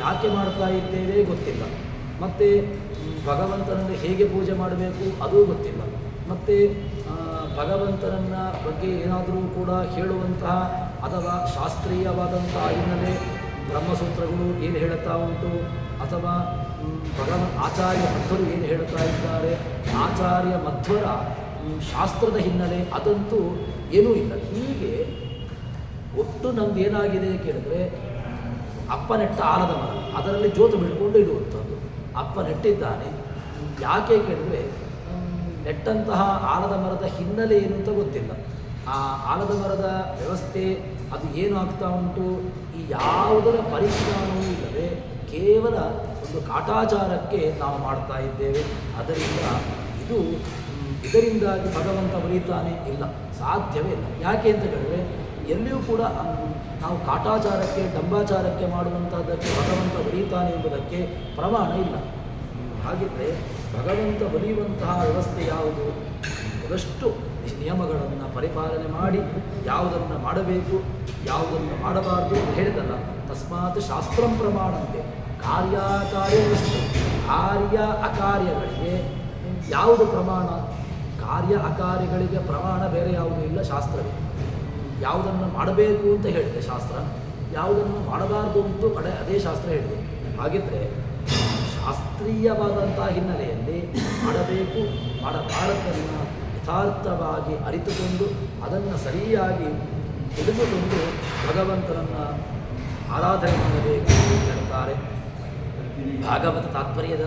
ಯಾಕೆ ಮಾಡ್ತಾ ಇದ್ದೇವೆ ಗೊತ್ತಿಲ್ಲ, ಮತ್ತು ಭಗವಂತನನ್ನು ಹೇಗೆ ಪೂಜೆ ಮಾಡಬೇಕು ಅದೂ ಗೊತ್ತಿಲ್ಲ, ಮತ್ತು ಭಗವಂತನನ್ನ ಬಗ್ಗೆ ಏನಾದರೂ ಕೂಡ ಹೇಳುವಂತಹ ಅಥವಾ ಶಾಸ್ತ್ರೀಯವಾದಂತಹ ಹಿನ್ನೆಲೆ ಬ್ರಹ್ಮಸೂತ್ರಗಳು ಏನು ಹೇಳುತ್ತಾ ಉಂಟು ಅಥವಾ ಆಚಾರ್ಯ ಮಧ್ವರು ಏನು ಹೇಳುತ್ತಾ ಇದ್ದಾರೆ, ಆಚಾರ್ಯ ಮಧ್ವರ ಶಾಸ್ತ್ರದ ಹಿನ್ನೆಲೆ ಅದಂತೂ ಏನೂ ಇಲ್ಲ. ಹೀಗೆ ಒಟ್ಟು ನಮ್ದು ಏನಾಗಿದೆ ಕೇಳಿದ್ರೆ ಅಪ್ಪ ನೆಟ್ಟ ಆಲದ ಮರ, ಅದರಲ್ಲಿ ಜೋತು ಬಿಡ್ಕೊಂಡು ಇಡುವಂಥದ್ದು. ಅಪ್ಪ ನೆಟ್ಟಿದ್ದಾನೆ, ಯಾಕೆ ಕೇಳಿದ್ರೆ ನೆಟ್ಟಂತಹ ಆಲದ ಮರದ ಹಿನ್ನೆಲೆ ಏನು ಅಂತ ಗೊತ್ತಿಲ್ಲ. ಆ ಆಲದ ಮರದ ವ್ಯವಸ್ಥೆ ಅದು ಏನು ಆಗ್ತಾ ಉಂಟು, ಈ ಯಾವುದರ ಪರಿಜ್ಞಾನವೂ ಇಲ್ಲದೆ ಕೇವಲ ಒಂದು ಕಾಟಾಚಾರಕ್ಕೆ ನಾವು ಮಾಡ್ತಾ ಇದ್ದೇವೆ. ಇದರಿಂದಾಗಿ ಭಗವಂತ ಬರೀತಾನೆ ಇಲ್ಲ, ಸಾಧ್ಯವೇ ಇಲ್ಲ. ಯಾಕೆ ಅಂತ ಹೇಳಿದ್ರೆ ಎಲ್ಲಿಯೂ ಕೂಡ ನಾವು ಕಾಟಾಚಾರಕ್ಕೆ ಡಂಬಾಚಾರಕ್ಕೆ ಮಾಡುವಂಥದ್ದಕ್ಕೆ ಭಗವಂತ ಬರೀತಾನೆ ಎಂಬುದಕ್ಕೆ ಪ್ರಮಾಣ ಇಲ್ಲ. ಹಾಗಿದ್ದರೆ ಭಗವಂತ ಬರೆಯುವಂತಹ ವ್ಯವಸ್ಥೆ ಯಾವುದು? ಅದಷ್ಟು ನಿಯಮಗಳನ್ನು ಪರಿಪಾಲನೆ ಮಾಡಿ ಯಾವುದನ್ನು ಮಾಡಬೇಕು ಯಾವುದನ್ನು ಮಾಡಬಾರ್ದು ಹೇಳಿದಲ್ಲ. ತಸ್ಮಾತ್ ಶಾಸ್ತ್ರಂ ಪ್ರಮಾಣಂತೆ ಕಾರ್ಯಕಾರ್ಯ ವ್ಯವಸ್ಥೆ. ಕಾರ್ಯ ಅಕಾರ್ಯಗಳಿಗೆ ಯಾವುದು ಪ್ರಮಾಣ? ಕಾರ್ಯ ಅಕಾರ್ಯಗಳಿಗೆ ಪ್ರಮಾಣ ಬೇರೆ ಯಾವುದೂ ಇಲ್ಲ, ಶಾಸ್ತ್ರವೇ. ಯಾವುದನ್ನು ಮಾಡಬೇಕು ಅಂತ ಹೇಳಿದೆ ಶಾಸ್ತ್ರ, ಯಾವುದನ್ನು ಮಾಡಬಾರ್ದು ಅಂತೂ ಅದೇ ಶಾಸ್ತ್ರ ಹೇಳಿದೆ. ಹಾಗಿದ್ದರೆ ಶಾಸ್ತ್ರೀಯವಾದಂಥ ಹಿನ್ನೆಲೆಯಲ್ಲಿ ಮಾಡಬೇಕು ಮಾಡಬಾರದನ್ನು ಯಥಾರ್ಥವಾಗಿ ಅರಿತುಕೊಂಡು ಅದನ್ನು ಸರಿಯಾಗಿ ತಿಳಿದುಕೊಂಡು ಭಗವಂತನನ್ನು ಆರಾಧನೆ ಮಾಡಬೇಕು ಅಂತ ಹೇಳ್ತಾರೆ. ಭಾಗವತ ತಾತ್ಪರ್ಯದ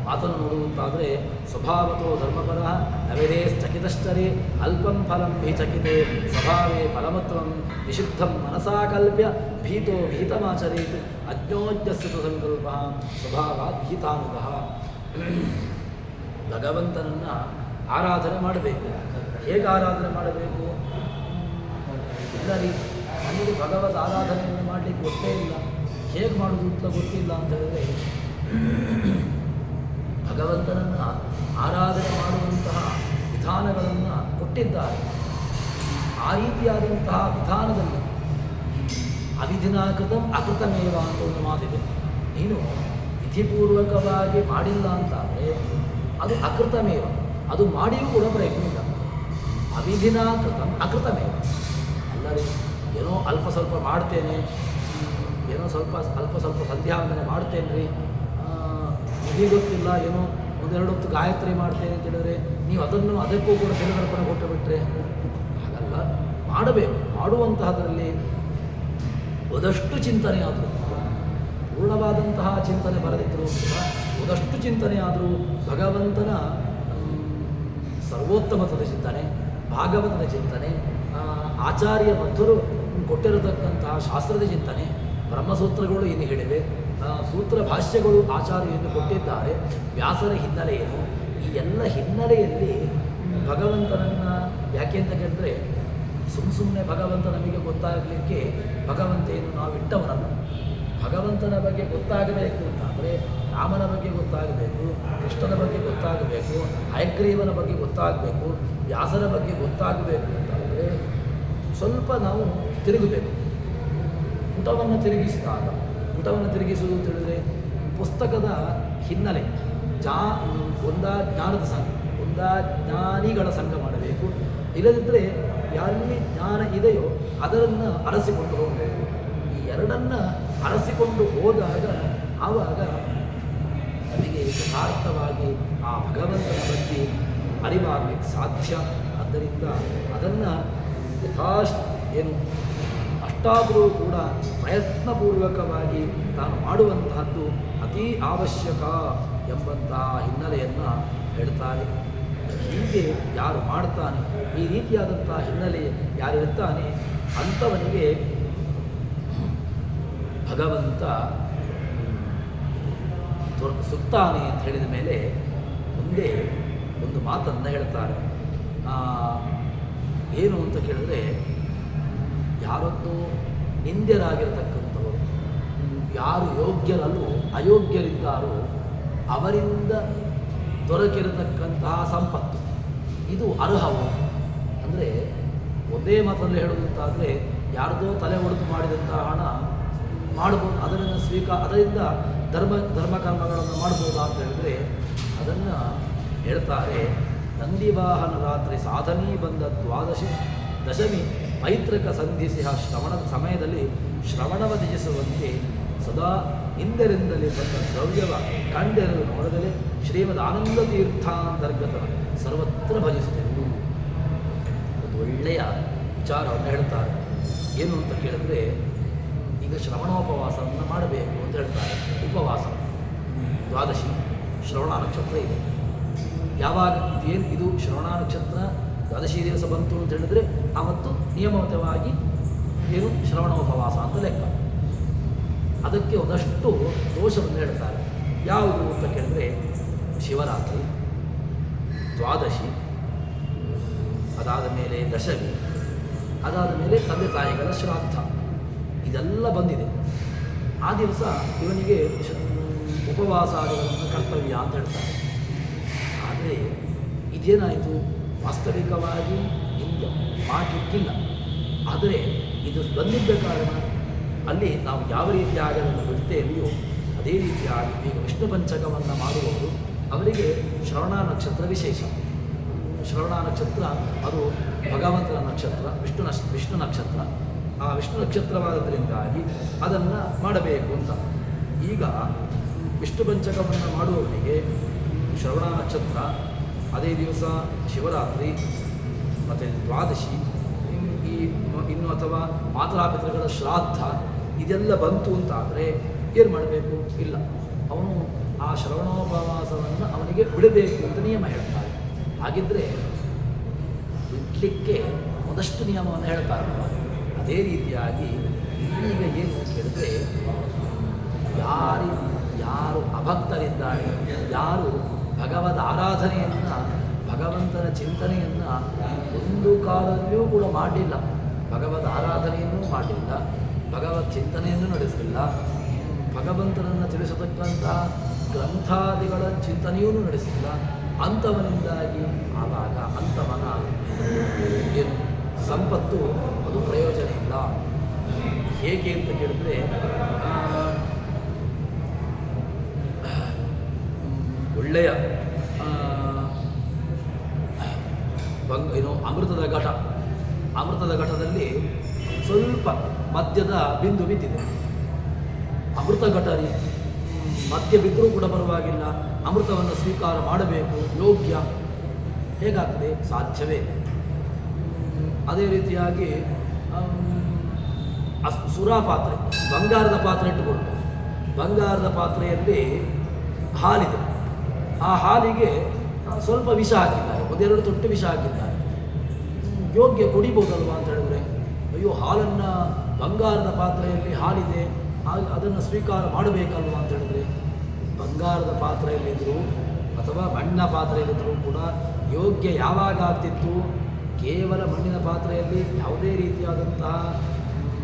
ಮಾತನ್ನು ನೋಡುವಂತಾದರೆ ಸ್ವಭಾವತೋ ಧರ್ಮಪರ ನವಿರೇ ಸ್ಥಗಿತಶ್ಚರೆ ಅಲ್ಪಂ ಫಲಂ ಹಿ ಚಕಿತೆ ಸ್ವಭಾವೇ ಫಲಮತ್ವಂ ನಿಷಿದ್ಧಂ ಮನಸಾ ಕಲ್ಪ್ಯ ಭೀತೋ ವಿಹಿತಮಾಚರೇತ್ ಅಜ್ಞೋಜ್ಯಸ್ತು ಸಂಕಲ್ಪ ಸ್ವಭಾವಾತ್ ವಿಹಿತಾನುಗಃ. ಭಗವಂತನನ್ನು ಆರಾಧನೆ ಮಾಡಬೇಕು. ಹೇಗೆ ಆರಾಧನೆ ಮಾಡಬೇಕು? ಇಲ್ಲ ರೀ, ನನಗೆ ಭಗವದ್ ಆರಾಧನೆಯನ್ನು ಮಾಡಲಿಕ್ಕೆ ಗೊತ್ತೇ ಇಲ್ಲ, ಹೇಗೆ ಮಾಡೋದು ಅಂತ ಗೊತ್ತಿಲ್ಲ ಅಂತ ಹೇಳಿದ್ರೆ ಭಗವಂತನನ್ನು ಆರಾಧನೆ ಮಾಡುವಂತಹ ವಿಧಾನಗಳನ್ನು ಕೊಟ್ಟಿದ್ದಾರೆ. ಆ ರೀತಿಯಾದಂತಹ ವಿಧಾನದಲ್ಲಿ ಅವಿಧಿನಾಕೃತಂ ಅಕೃತಮೇವ ಅಂತ ಒಂದು ಮಾತಿದೆ. ನೀನು ವಿಧಿಪೂರ್ವಕವಾಗಿ ಮಾಡಿಲ್ಲ ಅಂತಾದರೆ ಅದು ಅಕೃತಮೇವ, ಅದು ಮಾಡಿಯೂ ಕೂಡ ಪ್ರಯತ್ನ ಇಲ್ಲ. ಅವಿಧಿನಾಕೃತಂ ಅಕೃತಮೇವ. ಅಲ್ಲರಿ ಏನೋ ಅಲ್ಪ ಸ್ವಲ್ಪ ಮಾಡ್ತೇನೆ, ಏನೋ ಅಲ್ಪ ಸ್ವಲ್ಪ ಸಂಧ್ಯಾವಂದನೆ ಮಾಡ್ತೇನೆ ರೀ, ವಿಧಿ ಗೊತ್ತಿಲ್ಲ, ಏನೋ ಒಂದೆರಡು ಹೊತ್ತು ಗಾಯತ್ರಿ ಮಾಡ್ತೇನೆ ಅಂತ ಹೇಳಿದ್ರೆ ನೀವು ಅದಕ್ಕೂ ಕೂಡ ತಿರುಗರ್ಪಣೆ ಕೊಟ್ಟು ಬಿಟ್ಟರೆ ಹಾಗಲ್ಲ. ಮಾಡಬೇಕು. ಮಾಡುವಂತಹದರಲ್ಲಿ ಒಂದಷ್ಟು ಚಿಂತನೆ ಆದರೂ, ಪೂರ್ಣವಾದಂತಹ ಚಿಂತನೆ ಬರದಿದ್ದರೂ ಕೂಡ ಒಂದಷ್ಟು ಚಿಂತನೆ ಆದರೂ ಭಗವಂತನ ಸರ್ವೋತ್ತಮತ್ವದ ಚಿಂತನೆ, ಭಾಗವತದ ಚಿಂತನೆ, ಆಚಾರ್ಯ ಮಧ್ವರು ಕೊಟ್ಟಿರತಕ್ಕಂತಹ ಶಾಸ್ತ್ರದ ಚಿಂತನೆ, ಬ್ರಹ್ಮಸೂತ್ರಗಳು ಏನು ಹೇಳಿವೆ, ಸೂತ್ರ ಭಾಷ್ಯಗಳು ಆಚಾರ್ಯರು ಕೊಟ್ಟಿದ್ದಾರೆ, ವ್ಯಾಸರ ಹಿನ್ನೆಲೆ ಏನು, ಈ ಎಲ್ಲ ಹಿನ್ನೆಲೆಯಲ್ಲಿ ಭಗವಂತನನ್ನು ಯಾಕೆ ಅಂತ ಕೇಳಿದ್ರೆ ಸುಮ್ಮನೆ ಭಗವಂತ ನಮಗೆ ಗೊತ್ತಾಗಲಿಕ್ಕೆ ಭಗವಂತ ಏನು ನಾವು ಇಟ್ಟವನನ್ನು ಭಗವಂತನ ಬಗ್ಗೆ ಗೊತ್ತಾಗಬೇಕು ಅಂತಾದರೆ ರಾಮನ ಬಗ್ಗೆ ಗೊತ್ತಾಗಬೇಕು, ಕೃಷ್ಣನ ಬಗ್ಗೆ ಗೊತ್ತಾಗಬೇಕು, ಹಯಗ್ರೀವನ ಬಗ್ಗೆ ಗೊತ್ತಾಗಬೇಕು, ವ್ಯಾಸನ ಬಗ್ಗೆ ಗೊತ್ತಾಗಬೇಕು ಅಂತಾದರೆ ಸ್ವಲ್ಪ ನಾವು ತಿರುಗಬೇಕು. ಪುಟವನ್ನು ತಿರುಗಿಸಿದಾಗ, ಪುಟವನ್ನು ತಿರುಗಿಸುವುದು ಅಂತ ಹೇಳಿದರೆ ಪುಸ್ತಕದ ಹಿನ್ನೆಲೆ ಒಂದಾ ಜ್ಞಾನದ ಸಂಘ, ಒಂದಾ ಜ್ಞಾನಿಗಳ ಸಂಘ ಮಾಡಬೇಕು. ಇಲ್ಲದಿದ್ದರೆ ಎಲ್ಲಿ ಜ್ಞಾನ ಇದೆಯೋ ಅದನ್ನು ಅರಸಿಕೊಂಡು ಹೋಗಬೇಕು. ಈ ಎರಡನ್ನು ಅರಸಿಕೊಂಡು ಹೋದಾಗ ಆವಾಗ ನಮಗೆ ಯಥಾರ್ಥವಾಗಿ ಆ ಭಗವಂತನ ಬಗ್ಗೆ ಅರಿವಾಗಲಿಕ್ಕೆ ಸಾಧ್ಯ. ಆದ್ದರಿಂದ ಅದನ್ನು ಏನು ಅಷ್ಟಾದರೂ ಕೂಡ ಪ್ರಯತ್ನಪೂರ್ವಕವಾಗಿ ತಾನು ಮಾಡುವಂತಹದ್ದು ಅತೀ ಅವಶ್ಯಕ ಎಂಬಂತಹ ಹಿನ್ನೆಲೆಯನ್ನು ಹೇಳ್ತಾರೆ. ಹೀಗೆ ಯಾರು ಮಾಡ್ತಾನೆ, ಈ ರೀತಿಯಾದಂತಹ ಹಿನ್ನೆಲೆ ಯಾರಿರ್ತಾನೆ ಅಂಥವನಿಗೆ ಭಗವಂತ ಸುತ್ತಾನೆ ಅಂತ ಹೇಳಿದ ಮೇಲೆ ಮುಂದೆ ಒಂದು ಮಾತನ್ನು ಹೇಳ್ತಾರೆ. ಏನು ಅಂತ ಕೇಳಿದ್ರೆ, ಯಾರೊಂದು ನಿಂದ್ಯರಾಗಿರ್ತಕ್ಕಂಥವರು, ಯಾರು ಯೋಗ್ಯರಲ್ಲೂ ಅಯೋಗ್ಯರಿದ್ದಾರೋ ಅವರಿಂದ ದೊರಕಿರತಕ್ಕಂತಹ ಸಂಪತ್ತು ಇದು ಅರ್ಹವು. ಅಂದರೆ ಒಂದೇ ಮಾತಲ್ಲಿ ಹೇಳುವಂತಾದರೆ ಯಾರ್ದೋ ತಲೆ ಒಡೆದು ಮಾಡಿದಂತಹ ಹಣ ಮಾಡ್ಬೋದು, ಅದನ್ನು ಅದರಿಂದ ಧರ್ಮಕರ್ಮಗಳನ್ನು ಮಾಡ್ಬೋದಾ ಅಂತ ಹೇಳಿದರೆ ಅದನ್ನು ಹೇಳ್ತಾರೆ. ನಂದಿವಾಹನ ರಾತ್ರಿ ಸಾಧನೀ ಬಂದ ದಶಮಿ ಮೈತ್ರಕ ಸಂಧಿಸಿಹ ಶ್ರವಣದ ಸಮಯದಲ್ಲಿ ಶ್ರವಣವ ತ್ಯಜಿಸುವಂತೆ ಸದಾ ಹಿಂದರಿಂದಲೇ ಬಂದ ದ್ರವ್ಯವ ಕಂಡೆರಲು ನೋಡದಲೇ ಶ್ರೀಮದ್ ಆನಂದ ತೀರ್ಥಾಂತರ್ಗತನ ಸರ್ವತ್ರ ಭಜಿಸುತ್ತಿರುವುದು. ಒಂದು ಒಳ್ಳೆಯ ವಿಚಾರವನ್ನು ಹೇಳ್ತಾರೆ. ಏನು ಅಂತ ಕೇಳಿದ್ರೆ, ಈಗ ಶ್ರವಣೋಪವಾಸವನ್ನು ಮಾಡಬೇಕು ಅಂತ ಹೇಳ್ತಾರೆ. ಉಪವಾಸ ದ್ವಾದಶಿ ಶ್ರವಣ ನಕ್ಷತ್ರ ಇದೆ. ಯಾವಾಗ ಇದು ಶ್ರವಣ ನಕ್ಷತ್ರ ದ್ವಾದಶಿ ದಿವಸ ಬಂತು ಅಂತ ಹೇಳಿದ್ರೆ ಆವತ್ತು ನಿಯಮಿತವಾಗಿ ಶ್ರವಣೋಪವಾಸ ಅಂತ ಲೆಕ್ಕ. ಅದಕ್ಕೆ ಒಂದಷ್ಟು ದೋಷವನ್ನು ಹೇಳ್ತಾರೆ. ಯಾವುದು ಅಂತ ಕೇಳಿದ್ರೆ ಶಿವರಾತ್ರಿ, ದ್ವಾದಶಿ, ಅದಾದ ಮೇಲೆ ದಶಮಿ, ಅದಾದ ಮೇಲೆ ತಂದೆ ತಾಯಿಗಳ ಶ್ರಾದ್ದ, ಇದೆಲ್ಲ ಬಂದಿದೆ. ಆ ದಿವಸ ಇವನಿಗೆ ಉಪವಾಸಾದಿಗಳನ್ನು ಕರ್ತವ್ಯ ಅಂತ ಹೇಳ್ತಾರೆ. ಆದರೆ ಇದೇನಾಯಿತು, ವಾಸ್ತವಿಕವಾಗಿ ಹಿಂದೆ ಮಾಡಲಿಕ್ಕಿಲ್ಲ. ಆದರೆ ಇದು ಬಂದಿದ್ದ ಕಾರಣ ಅಲ್ಲಿ ನಾವು ಯಾವ ರೀತಿಯಾಗಿ ಅದನ್ನು ಬಿಡ್ತೇವೆಯೋ ಅದೇ ರೀತಿಯಾಗಿ ಈಗ ವಿಷ್ಣು ಪಂಚಕವನ್ನು ಮಾಡುವವರು ಅವರಿಗೆ ಶ್ರವಣ ನಕ್ಷತ್ರ ವಿಶೇಷ. ಶ್ರವಣ ನಕ್ಷತ್ರ ಅದು ಭಗವಂತನ ನಕ್ಷತ್ರ, ವಿಷ್ಣು ನಕ್ಷತ್ರ. ಆ ವಿಷ್ಣು ನಕ್ಷತ್ರವಾದದ್ರಿಂದಾಗಿ ಅದನ್ನು ಮಾಡಬೇಕು ಅಂತ. ಈಗ ವಿಷ್ಣು ಪಂಚಕವನ್ನು ಮಾಡುವವರಿಗೆ ಶ್ರವಣ ನಕ್ಷತ್ರ, ಅದೇ ದಿವಸ ಶಿವರಾತ್ರಿ ಮತ್ತು ದ್ವಾದಶಿ, ಇನ್ನು ಅಥವಾ ಮಾತಾಪಿತೃಗಳ ಶ್ರಾದ್ದ ಇದೆಲ್ಲ ಬಂತು ಅಂತಾದರೆ ಏನು ಮಾಡಬೇಕು? ಇಲ್ಲ, ಅವನು ಆ ಶ್ರವಣೋಪವಾಸವನ್ನು ಅವನಿಗೆ ಬಿಡಬೇಕು ಅಂತ ನಿಯಮ ಹೇಳ್ತಾರೆ. ಹಾಗಿದ್ದರೆ ಬಿಡಲಿಕ್ಕೆ ಒಂದಷ್ಟು ನಿಯಮವನ್ನು ಹೇಳ್ತಾರಲ್ಲ, ಅದೇ ರೀತಿಯಾಗಿ ಈಗ ಏನು ಅಂತ ಹೇಳಿದ್ರೆ, ಯಾರು ಅಭಕ್ತರಿದ್ದಾರೆ, ಯಾರು ಭಗವದ್ ಆರಾಧನೆಯನ್ನು, ಭಗವಂತನ ಚಿಂತನೆಯನ್ನು ಒಂದು ಕಾಲದಲ್ಲಿಯೂ ಕೂಡ ಮಾಡಲಿಲ್ಲ, ಭಗವದ್ ಆರಾಧನೆಯನ್ನು ಮಾಡಲಿಲ್ಲ, ಭಗವತ್ ಚಿಂತನೆಯನ್ನು ನಡೆಸಲಿಲ್ಲ, ಭಗವಂತನನ್ನು ತಿಳಿಸತಕ್ಕಂಥ ಗ್ರಂಥಾದಿಗಳ ಚಿಂತನೆಯೂ ನಡೆಸಿಲ್ಲ, ಅಂಥವನಿಂದಾಗಿ ಆವಾಗ ಅಂಥವನ ಏನು ಸಂಪತ್ತು ಅದು ಪ್ರಯೋಜನ ಇಲ್ಲ. ಹೇಗೆ ಅಂತ ಕೇಳಿದ್ರೆ, ಒಳ್ಳೆಯ ಅಮೃತದ ಘಟದಲ್ಲಿ ಸ್ವಲ್ಪ ಮದ್ಯದ ಬಿಂದು ಬಿದ್ದಿದೆ. ಅಮೃತ ಘಟ ಮದ್ಯ ಬಿದ್ದರೂ ಕೂಡ ಪರವಾಗಿಲ್ಲ, ಅಮೃತವನ್ನು ಸ್ವೀಕಾರ ಮಾಡಬೇಕು, ಯೋಗ್ಯ. ಹೇಗಾಗ್ತದೆ? ಸಾಧ್ಯವೇ. ಅದೇ ರೀತಿಯಾಗಿ ಸುರಾ ಪಾತ್ರೆ, ಬಂಗಾರದ ಪಾತ್ರೆ ಇಟ್ಟುಕೊಂಡು, ಬಂಗಾರದ ಪಾತ್ರೆಯಲ್ಲಿ ಹಾಲಿದೆ, ಆ ಹಾಲಿಗೆ ಸ್ವಲ್ಪ ವಿಷ ಹಾಕಿದ್ದಾರೆ, ಒಂದೆರಡು ತೊಟ್ಟು ವಿಷ ಹಾಕಿದ್ದಾರೆ. ಯೋಗ್ಯ ಕುಡಿಬೋದಲ್ವಾ ಅಂತ ಹೇಳಿದ್ರೆ, ಅಯ್ಯೋ ಹಾಲನ್ನು ಬಂಗಾರದ ಪಾತ್ರೆಯಲ್ಲಿ ಹಾಲಿದೆ, ಅದನ್ನು ಸ್ವೀಕಾರ ಮಾಡಬೇಕಲ್ವ ಅಂತ ಹೇಳಿದ್ರೆ, ಬಂಗಾರದ ಪಾತ್ರೆಯಲ್ಲಿದ್ದರೂ ಅಥವಾ ಮಣ್ಣಿನ ಪಾತ್ರೆಯಲ್ಲಿದ್ದರೂ ಕೂಡ ಯೋಗ್ಯ ಯಾವಾಗ ಆಗ್ತಿತ್ತು? ಕೇವಲ ಮಣ್ಣಿನ ಪಾತ್ರೆಯಲ್ಲಿ ಯಾವುದೇ ರೀತಿಯಾದಂತಹ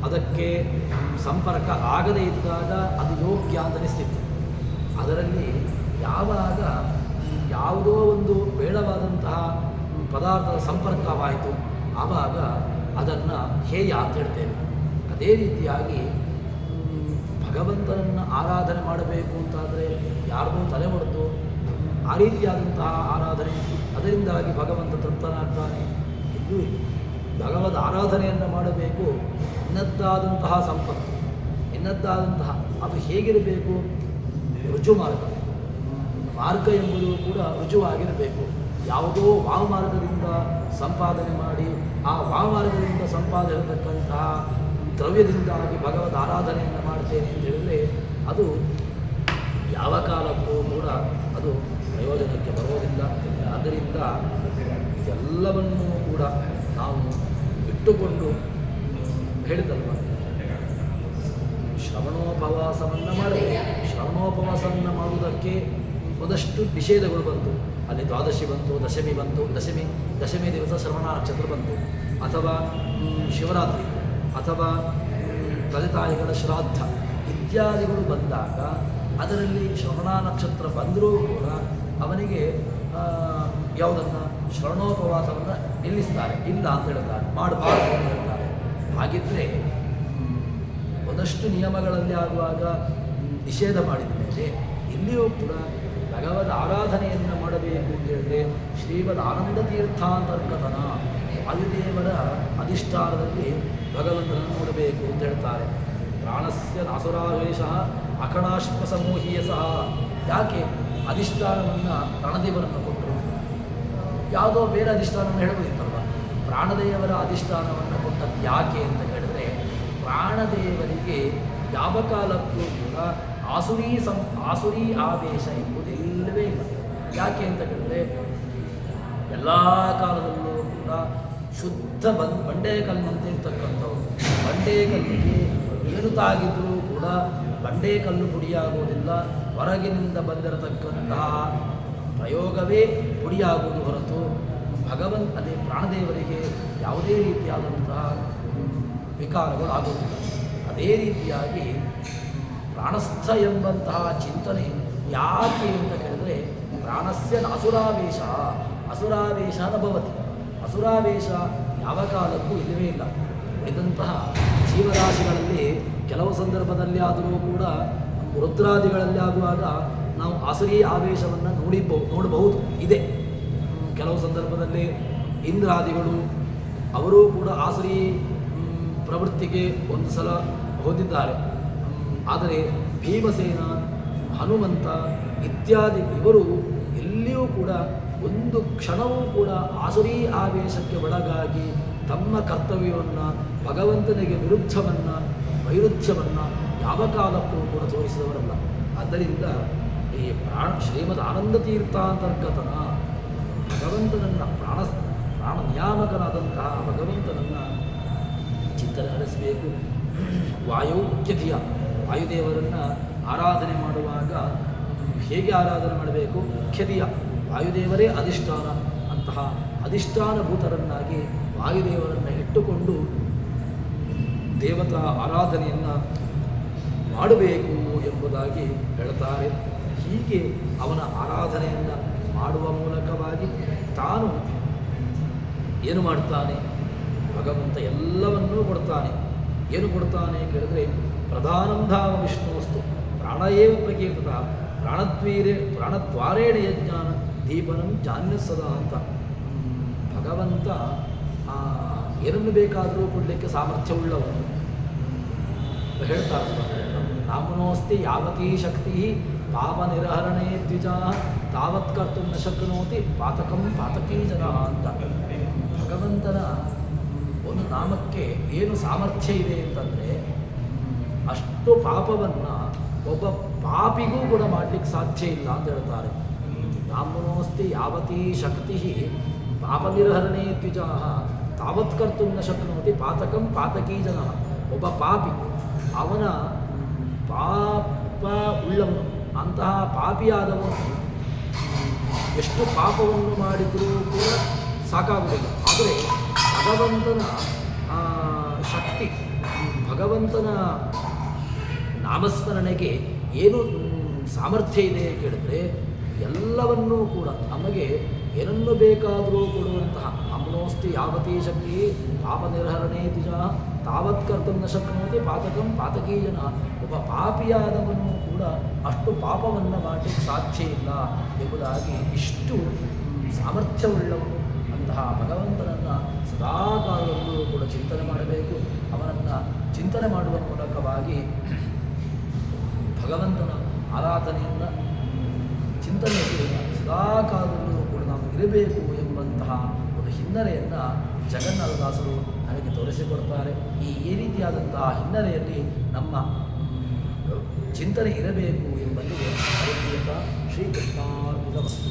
ಅದಕ್ಕೆ ಸಂಪರ್ಕ ಆಗದೇ ಇದ್ದಾಗ ಅದು ಯೋಗ್ಯ ಅಂತ ಅನಿಸ್ತಿತ್ತು. ಅದರಲ್ಲಿ ಯಾವಾಗ ಯಾವುದೋ ಒಂದು ಬೇಡವಾದಂತಹ ಪದಾರ್ಥದ ಸಂಪರ್ಕವಾಯಿತು ಆವಾಗ ಅದನ್ನು ಹೇಯ ಅಂತ ಹೇಳ್ತೇವೆ. ಅದೇ ರೀತಿಯಾಗಿ ಭಗವಂತನನ್ನು ಆರಾಧನೆ ಮಾಡಬೇಕು ಅಂತಾದರೆ ಯಾರಿಗೂ ತಲೆ ಹೊಡೆದು ಆ ರೀತಿಯಾದಂತಹ ಆರಾಧನೆ ಅದರಿಂದಾಗಿ ಭಗವಂತ ತೃಪ್ತನಾಗ್ತಾನೆ ಇಲ್ಲೂ ಇಲ್ಲ. ಭಗವದ್ ಆರಾಧನೆಯನ್ನು ಮಾಡಬೇಕು, ಇನ್ನದ್ದಾದಂತಹ ಸಂಪತ್ತು, ಇನ್ನದ್ದಾದಂತಹ ಅದು ಹೇಗಿರಬೇಕು? ರುಜು ಮಾರ್ಗ ಎಂಬುದು ಕೂಡ ರುಜುವಾಗಿರಬೇಕು. ಯಾವುದೋ ವಾಮಾರ್ಗದಿಂದ ಸಂಪಾದನೆ ಮಾಡಿ ಆ ವಾಮಾರ್ಗದಿಂದ ಸಂಪಾದನೆತಕ್ಕಂತಹ ದ್ರವ್ಯದಿಂದಾಗಿ ಭಗವದ್ ಆರಾಧನೆಯನ್ನು ಮಾಡ್ತೇನೆ ಅಂತ ಹೇಳಿದರೆ ಅದು ಯಾವ ಕಾಲಕ್ಕೂ ಕೂಡ ಅದು ಪ್ರಯೋಜನಕ್ಕೆ ಬರೋದಿಲ್ಲ. ಆದ್ದರಿಂದ ಇದೆಲ್ಲವನ್ನೂ ಕೂಡ ನಾವು ಇಟ್ಟುಕೊಂಡು ಹೇಳಿದಲ್ವ, ಶ್ರವಣೋಪವಾಸವನ್ನು ಮಾಡಬೇಕು. ಶ್ರವಣೋಪವಾಸವನ್ನು ಮಾಡುವುದಕ್ಕೆ ಒಂದಷ್ಟು ನಿಷೇಧಗಳು ಬಂತು. ಅಲ್ಲಿ ದ್ವಾದಶಿ ಬಂತು, ದಶಮಿ ಬಂತು, ದಶಮಿ ದಿವಸ ಶ್ರವಣ ನಕ್ಷತ್ರ ಬಂತು, ಅಥವಾ ಶಿವರಾತ್ರಿ, ಅಥವಾ ತಂದೆ ಶ್ರಾದ್ದ ಇತ್ಯಾದಿಗಳು ಬಂದಾಗ ಅದರಲ್ಲಿ ಶ್ರವಣ ನಕ್ಷತ್ರ ಬಂದರೂ ಕೂಡ ಅವನಿಗೆ ಯಾವುದನ್ನು ಶ್ರವಣೋಪವಾಸವನ್ನು ನಿಲ್ಲಿಸ್ತಾರೆ, ಇಲ್ಲ ಅಂತ ಹೇಳ್ತಾರೆ, ಮಾಡಬಾರ್ದು ಅಂತ ಹೇಳ್ತಾರೆ. ಹಾಗಿದ್ದರೆ ಒಂದಷ್ಟು ನಿಯಮಗಳಲ್ಲಿ ಆಗುವಾಗ ನಿಷೇಧ ಮಾಡಿದ ಮೇಲೆ ಇಲ್ಲಿಯೂ ಕೂಡ ಭಗವದ್ ಆರಾಧನೆಯನ್ನು ಮಾಡಬೇಕು ಅಂತ ಹೇಳಿದ್ರೆ ಶ್ರೀಮದ್ ಆನಂದ ತೀರ್ಥಾಂತರ್ಗತನ ವಾಯುದೇವರ ಅಧಿಷ್ಠಾನದಲ್ಲಿ ಭಗವಂತನನ್ನು ನೋಡಬೇಕು ಅಂತ ಹೇಳ್ತಾರೆ. ಪ್ರಾಣಸ್ಯ ನಾಸುರಾವೇಶ ಅಕಣಾಶ್ವ ಸಮೂಹೀಯ ಸಹ. ಯಾಕೆ ಅಧಿಷ್ಠಾನವನ್ನು ಪ್ರಾಣದೇವರನ್ನು ಕೊಟ್ಟರು? ಯಾವುದೋ ಬೇರೆ ಅಧಿಷ್ಠಾನವನ್ನು ಹೇಳಬಹುದಿತ್ತಲ್ವ. ಪ್ರಾಣದೇವರ ಅಧಿಷ್ಠಾನವನ್ನು ಕೊಟ್ಟದ್ದು ಯಾಕೆ ಅಂತ ಹೇಳಿದ್ರೆ ಪ್ರಾಣದೇವರಿಗೆ ಯಾವ ಕಾಲಕ್ಕೂ ಕೂಡ ಆಸುರಿ ಆವೇಶ ಎಂಬುದಿಲ್ಲವೇ ಇಲ್ಲ. ಯಾಕೆ ಅಂತ ಹೇಳಿದ್ರೆ ಎಲ್ಲ ಕಾಲದಲ್ಲೂ ಕೂಡ ಶುದ್ಧ ಬಂಡೆಕಲ್ಲಿನಂತೆ ಇರ್ತಕ್ಕಂಥವ್ರು. ಬಂಡೆಕಲ್ಲಿಗೆ ಏನು ತಾಗಿದ್ರೂ ಕೂಡ ಬಂಡೆಕಲ್ಲು ಪುಡಿಯಾಗುವುದಿಲ್ಲ. ಹೊರಗಿನಿಂದ ಬಂದಿರತಕ್ಕಂತಹ ಪ್ರಯೋಗವೇ ಪುಡಿಯಾಗುವುದು ಹೊರತು ಭಗವಂತನೇ ಪ್ರಾಣದೇವರಿಗೆ ಯಾವುದೇ ರೀತಿಯಾದಂತಹ ವಿಕಾರಗಳು ಆಗುವುದಿಲ್ಲ. ಅದೇ ರೀತಿಯಾಗಿ ಪ್ರಾಣಸ್ಥ ಎಂಬಂತಹ ಚಿಂತನೆ ಯಾಕೆ ಅಂತ ಕೇಳಿದರೆ ಪ್ರಾಣಸ್ಯ ಅಸುರಾವೇಶ ಅಸುರಾವೇಶ ಭವತಿ. ಅಸುರಾವೇಶ ಯಾವ ಕಾಲಕ್ಕೂ ಇಲ್ಲವೇ ಇಲ್ಲ. ಉಳಿದಂತಹ ಜೀವರಾಶಿಗಳಲ್ಲಿ ಕೆಲವು ಸಂದರ್ಭದಲ್ಲಿ ಆದರೂ ಕೂಡ ರುದ್ರಾದಿಗಳಲ್ಲಿ ಆಗುವಾಗ ನಾವು ಆಸುರಿ ಆವೇಶವನ್ನು ನೋಡಬಹುದು ಇದೆ. ಕೆಲವು ಸಂದರ್ಭದಲ್ಲಿ ಇಂದ್ರಾದಿಗಳು ಅವರೂ ಕೂಡ ಆಸುರಿ ಪ್ರವೃತ್ತಿಗೆ ಒಂದು ಸಲ ಹೊಂದಿದ್ದಾರೆ. ಆದರೆ ಭೀಮಸೇನ, ಹನುಮಂತ ಇತ್ಯಾದಿ ಇವರು ಎಲ್ಲಿಯೂ ಕೂಡ ಒಂದು ಕ್ಷಣವೂ ಕೂಡ ಆಸುರಿ ಆವೇಶಕ್ಕೆ ಒಳಗಾಗಿ ತಮ್ಮ ಕರ್ತವ್ಯವನ್ನು ಭಗವಂತನಿಗೆ ವೈರುಧ್ಯವನ್ನು ಯಾವ ಕಾಲಕ್ಕೂ ಕೂಡ ತೋರಿಸಿದವರಲ್ಲ. ಆದ್ದರಿಂದ ಈ ಶ್ರೀಮದ್ ಆನಂದ ತೀರ್ಥಾಂತರ್ಗತನ ಭಗವಂತನನ್ನು ಪ್ರಾಣ ನಿಯಾಮಕನಾದಂತಹ ಭಗವಂತನನ್ನು ಚಿಂತನೆ ನಡೆಸಬೇಕು. ವಾಯು ಮುಖ್ಯಧಿಯ ವಾಯುದೇವರನ್ನು ಆರಾಧನೆ ಮಾಡುವಾಗ ಹೇಗೆ ಆರಾಧನೆ ಮಾಡಬೇಕು? ಮುಖ್ಯಧಿಯ ವಾಯುದೇವರೇ ಅಧಿಷ್ಠಾನ, ಅಂತಹ ಅಧಿಷ್ಠಾನಭೂತರನ್ನಾಗಿ ವಾಯುದೇವರನ್ನು ಇಟ್ಟುಕೊಂಡು ದೇವತಾ ಆರಾಧನೆಯನ್ನು ಮಾಡಬೇಕು ಎಂಬುದಾಗಿ ಹೇಳ್ತಾರೆ. ಹೀಗೆ ಅವನ ಆರಾಧನೆಯನ್ನು ಮಾಡುವ ಮೂಲಕವಾಗಿ ತಾನು ಏನು ಮಾಡ್ತಾನೆ? ಭಗವಂತ ಎಲ್ಲವನ್ನೂ ಕೊಡ್ತಾನೆ. ಏನು ಕೊಡ್ತಾನೆ ಕೇಳಿದ್ರೆ ಪ್ರಧಾನಂ ಧಾಮ ವಿಷ್ಣುವಸ್ತು ಪ್ರಾಣಯೇವ ಪ್ರಕೀರ್ತ ಪ್ರಾಣದ್ವಾರೇಣ ಯಜ್ಞಾನ ದೀಪನಂ ಜಾನ್ಯ ಸದಾ ಅಂತ. ಭಗವಂತ ಏನನ್ನು ಬೇಕಾದರೂ ಕೊಡಲಿಕ್ಕೆ ಸಾಮರ್ಥ್ಯವುಳ್ಳವನು ಹೇಳ್ತಾರಲ್ಲ. ನಾಮನೋಸ್ತಿ ಯಾವತೀ ಶಕ್ತಿ ಪಾಪ ನಿರ್ಹರಣೆ ದ್ವಿಜ ತಾವತ್ ಕರ್ತು ನ ಶಕ್ನೋತಿ ಪಾತಕಂ ಪಾತಕೀ ಜನ ಅಂತ. ಭಗವಂತನ ಒಂದು ನಾಮಕ್ಕೆ ಏನು ಸಾಮರ್ಥ್ಯ ಇದೆ ಅಂತಂದರೆ ಅಷ್ಟು ಪಾಪವನ್ನು ಒಬ್ಬ ಪಾಪಿಗೂ ಕೂಡ ಮಾಡಲಿಕ್ಕೆ ಸಾಧ್ಯ ಇಲ್ಲ ಅಂತ ಹೇಳ್ತಾರೆ. ನಾಮನೋಸ್ತಿ ಯಾವತೀ ಶಕ್ತಿ ಪಾಪ ನಿರ್ಹರಣೆ ದ್ವಿಜ ತಾವತ್ ಕರ್ತು ನ ಶಕ್ನೋತಿ ಪಾತಕಂ ಪಾತಕೀ ಜನ. ಒಬ್ಬ ಪಾಪಿ ಅವನ ಪಾಪ ಉಳ್ಳವನು, ಅಂತಹ ಪಾಪಿಯಾದವನು ಎಷ್ಟು ಪಾಪವನ್ನು ಮಾಡಿದರೂ ಕೂಡ ಸಾಕಾಗುವುದಿಲ್ಲ. ಆದರೆ ಭಗವಂತನ ಶಕ್ತಿ ಭಗವಂತನ ನಾಮಸ್ಮರಣೆಗೆ ಏನು ಸಾಮರ್ಥ್ಯ ಇದೆ ಕೇಳಿದ್ರೆ ಎಲ್ಲವನ್ನೂ ಕೂಡ ನಮಗೆ ಏನನ್ನು ಬೇಕಾದರೂ ಕೊಡುವಂತಹ ಅಮ್ನೋಸ್ತಿ ಯಾವತೀ ಶಕ್ತಿ ಪಾಪ ನಿರ್ಹರಣೆ ದಿಜ ತಾವತ್ ಕರ್ತಂ ನ ಶಕ್ನೋತಿ ಪಾತಕಂ ಪಾತಕೀ ಜನ. ಒಬ್ಬ ಪಾಪಿಯಾದವನು ಕೂಡ ಅಷ್ಟು ಪಾಪವನ್ನು ಮಾಡಲಿಕ್ಕೆ ಸಾಧ್ಯ ಇಲ್ಲ ಎಂಬುದಾಗಿ ಇಷ್ಟು ಸಾಮರ್ಥ್ಯವುಳ್ಳವನು ಅಂತಹ ಭಗವಂತನನ್ನು ಸದಾಕಾಲದಲ್ಲೂ ಕೂಡ ಚಿಂತನೆ ಮಾಡಬೇಕು. ಅವನನ್ನು ಚಿಂತನೆ ಮಾಡುವ ಮೂಲಕವಾಗಿ ಭಗವಂತನ ಆರಾಧನೆಯನ್ನು ಚಿಂತನೆಯಲ್ಲಿ ಸದಾಕಾಲದಲ್ಲೂ ಕೂಡ ನಾವು ಇರಬೇಕು ಎಂಬಂತಹ ಒಂದು ಹಿನ್ನೆಲೆಯನ್ನು ಜಗನ್ನಾಥದಾಸರು ನಮಗೆ ತೋರಿಸಿಕೊಡ್ತಾರೆ. ಈ ರೀತಿಯಾದಂತಹ ಹಿನ್ನೆಲೆಯಲ್ಲಿ ನಮ್ಮ ಚಿಂತನೆ ಇರಬೇಕು ಎಂಬಲ್ಲಿಗೆ ಶ್ರೀಕೃಷ್ಣಾರ್ಪಿತಮಸ್ತು.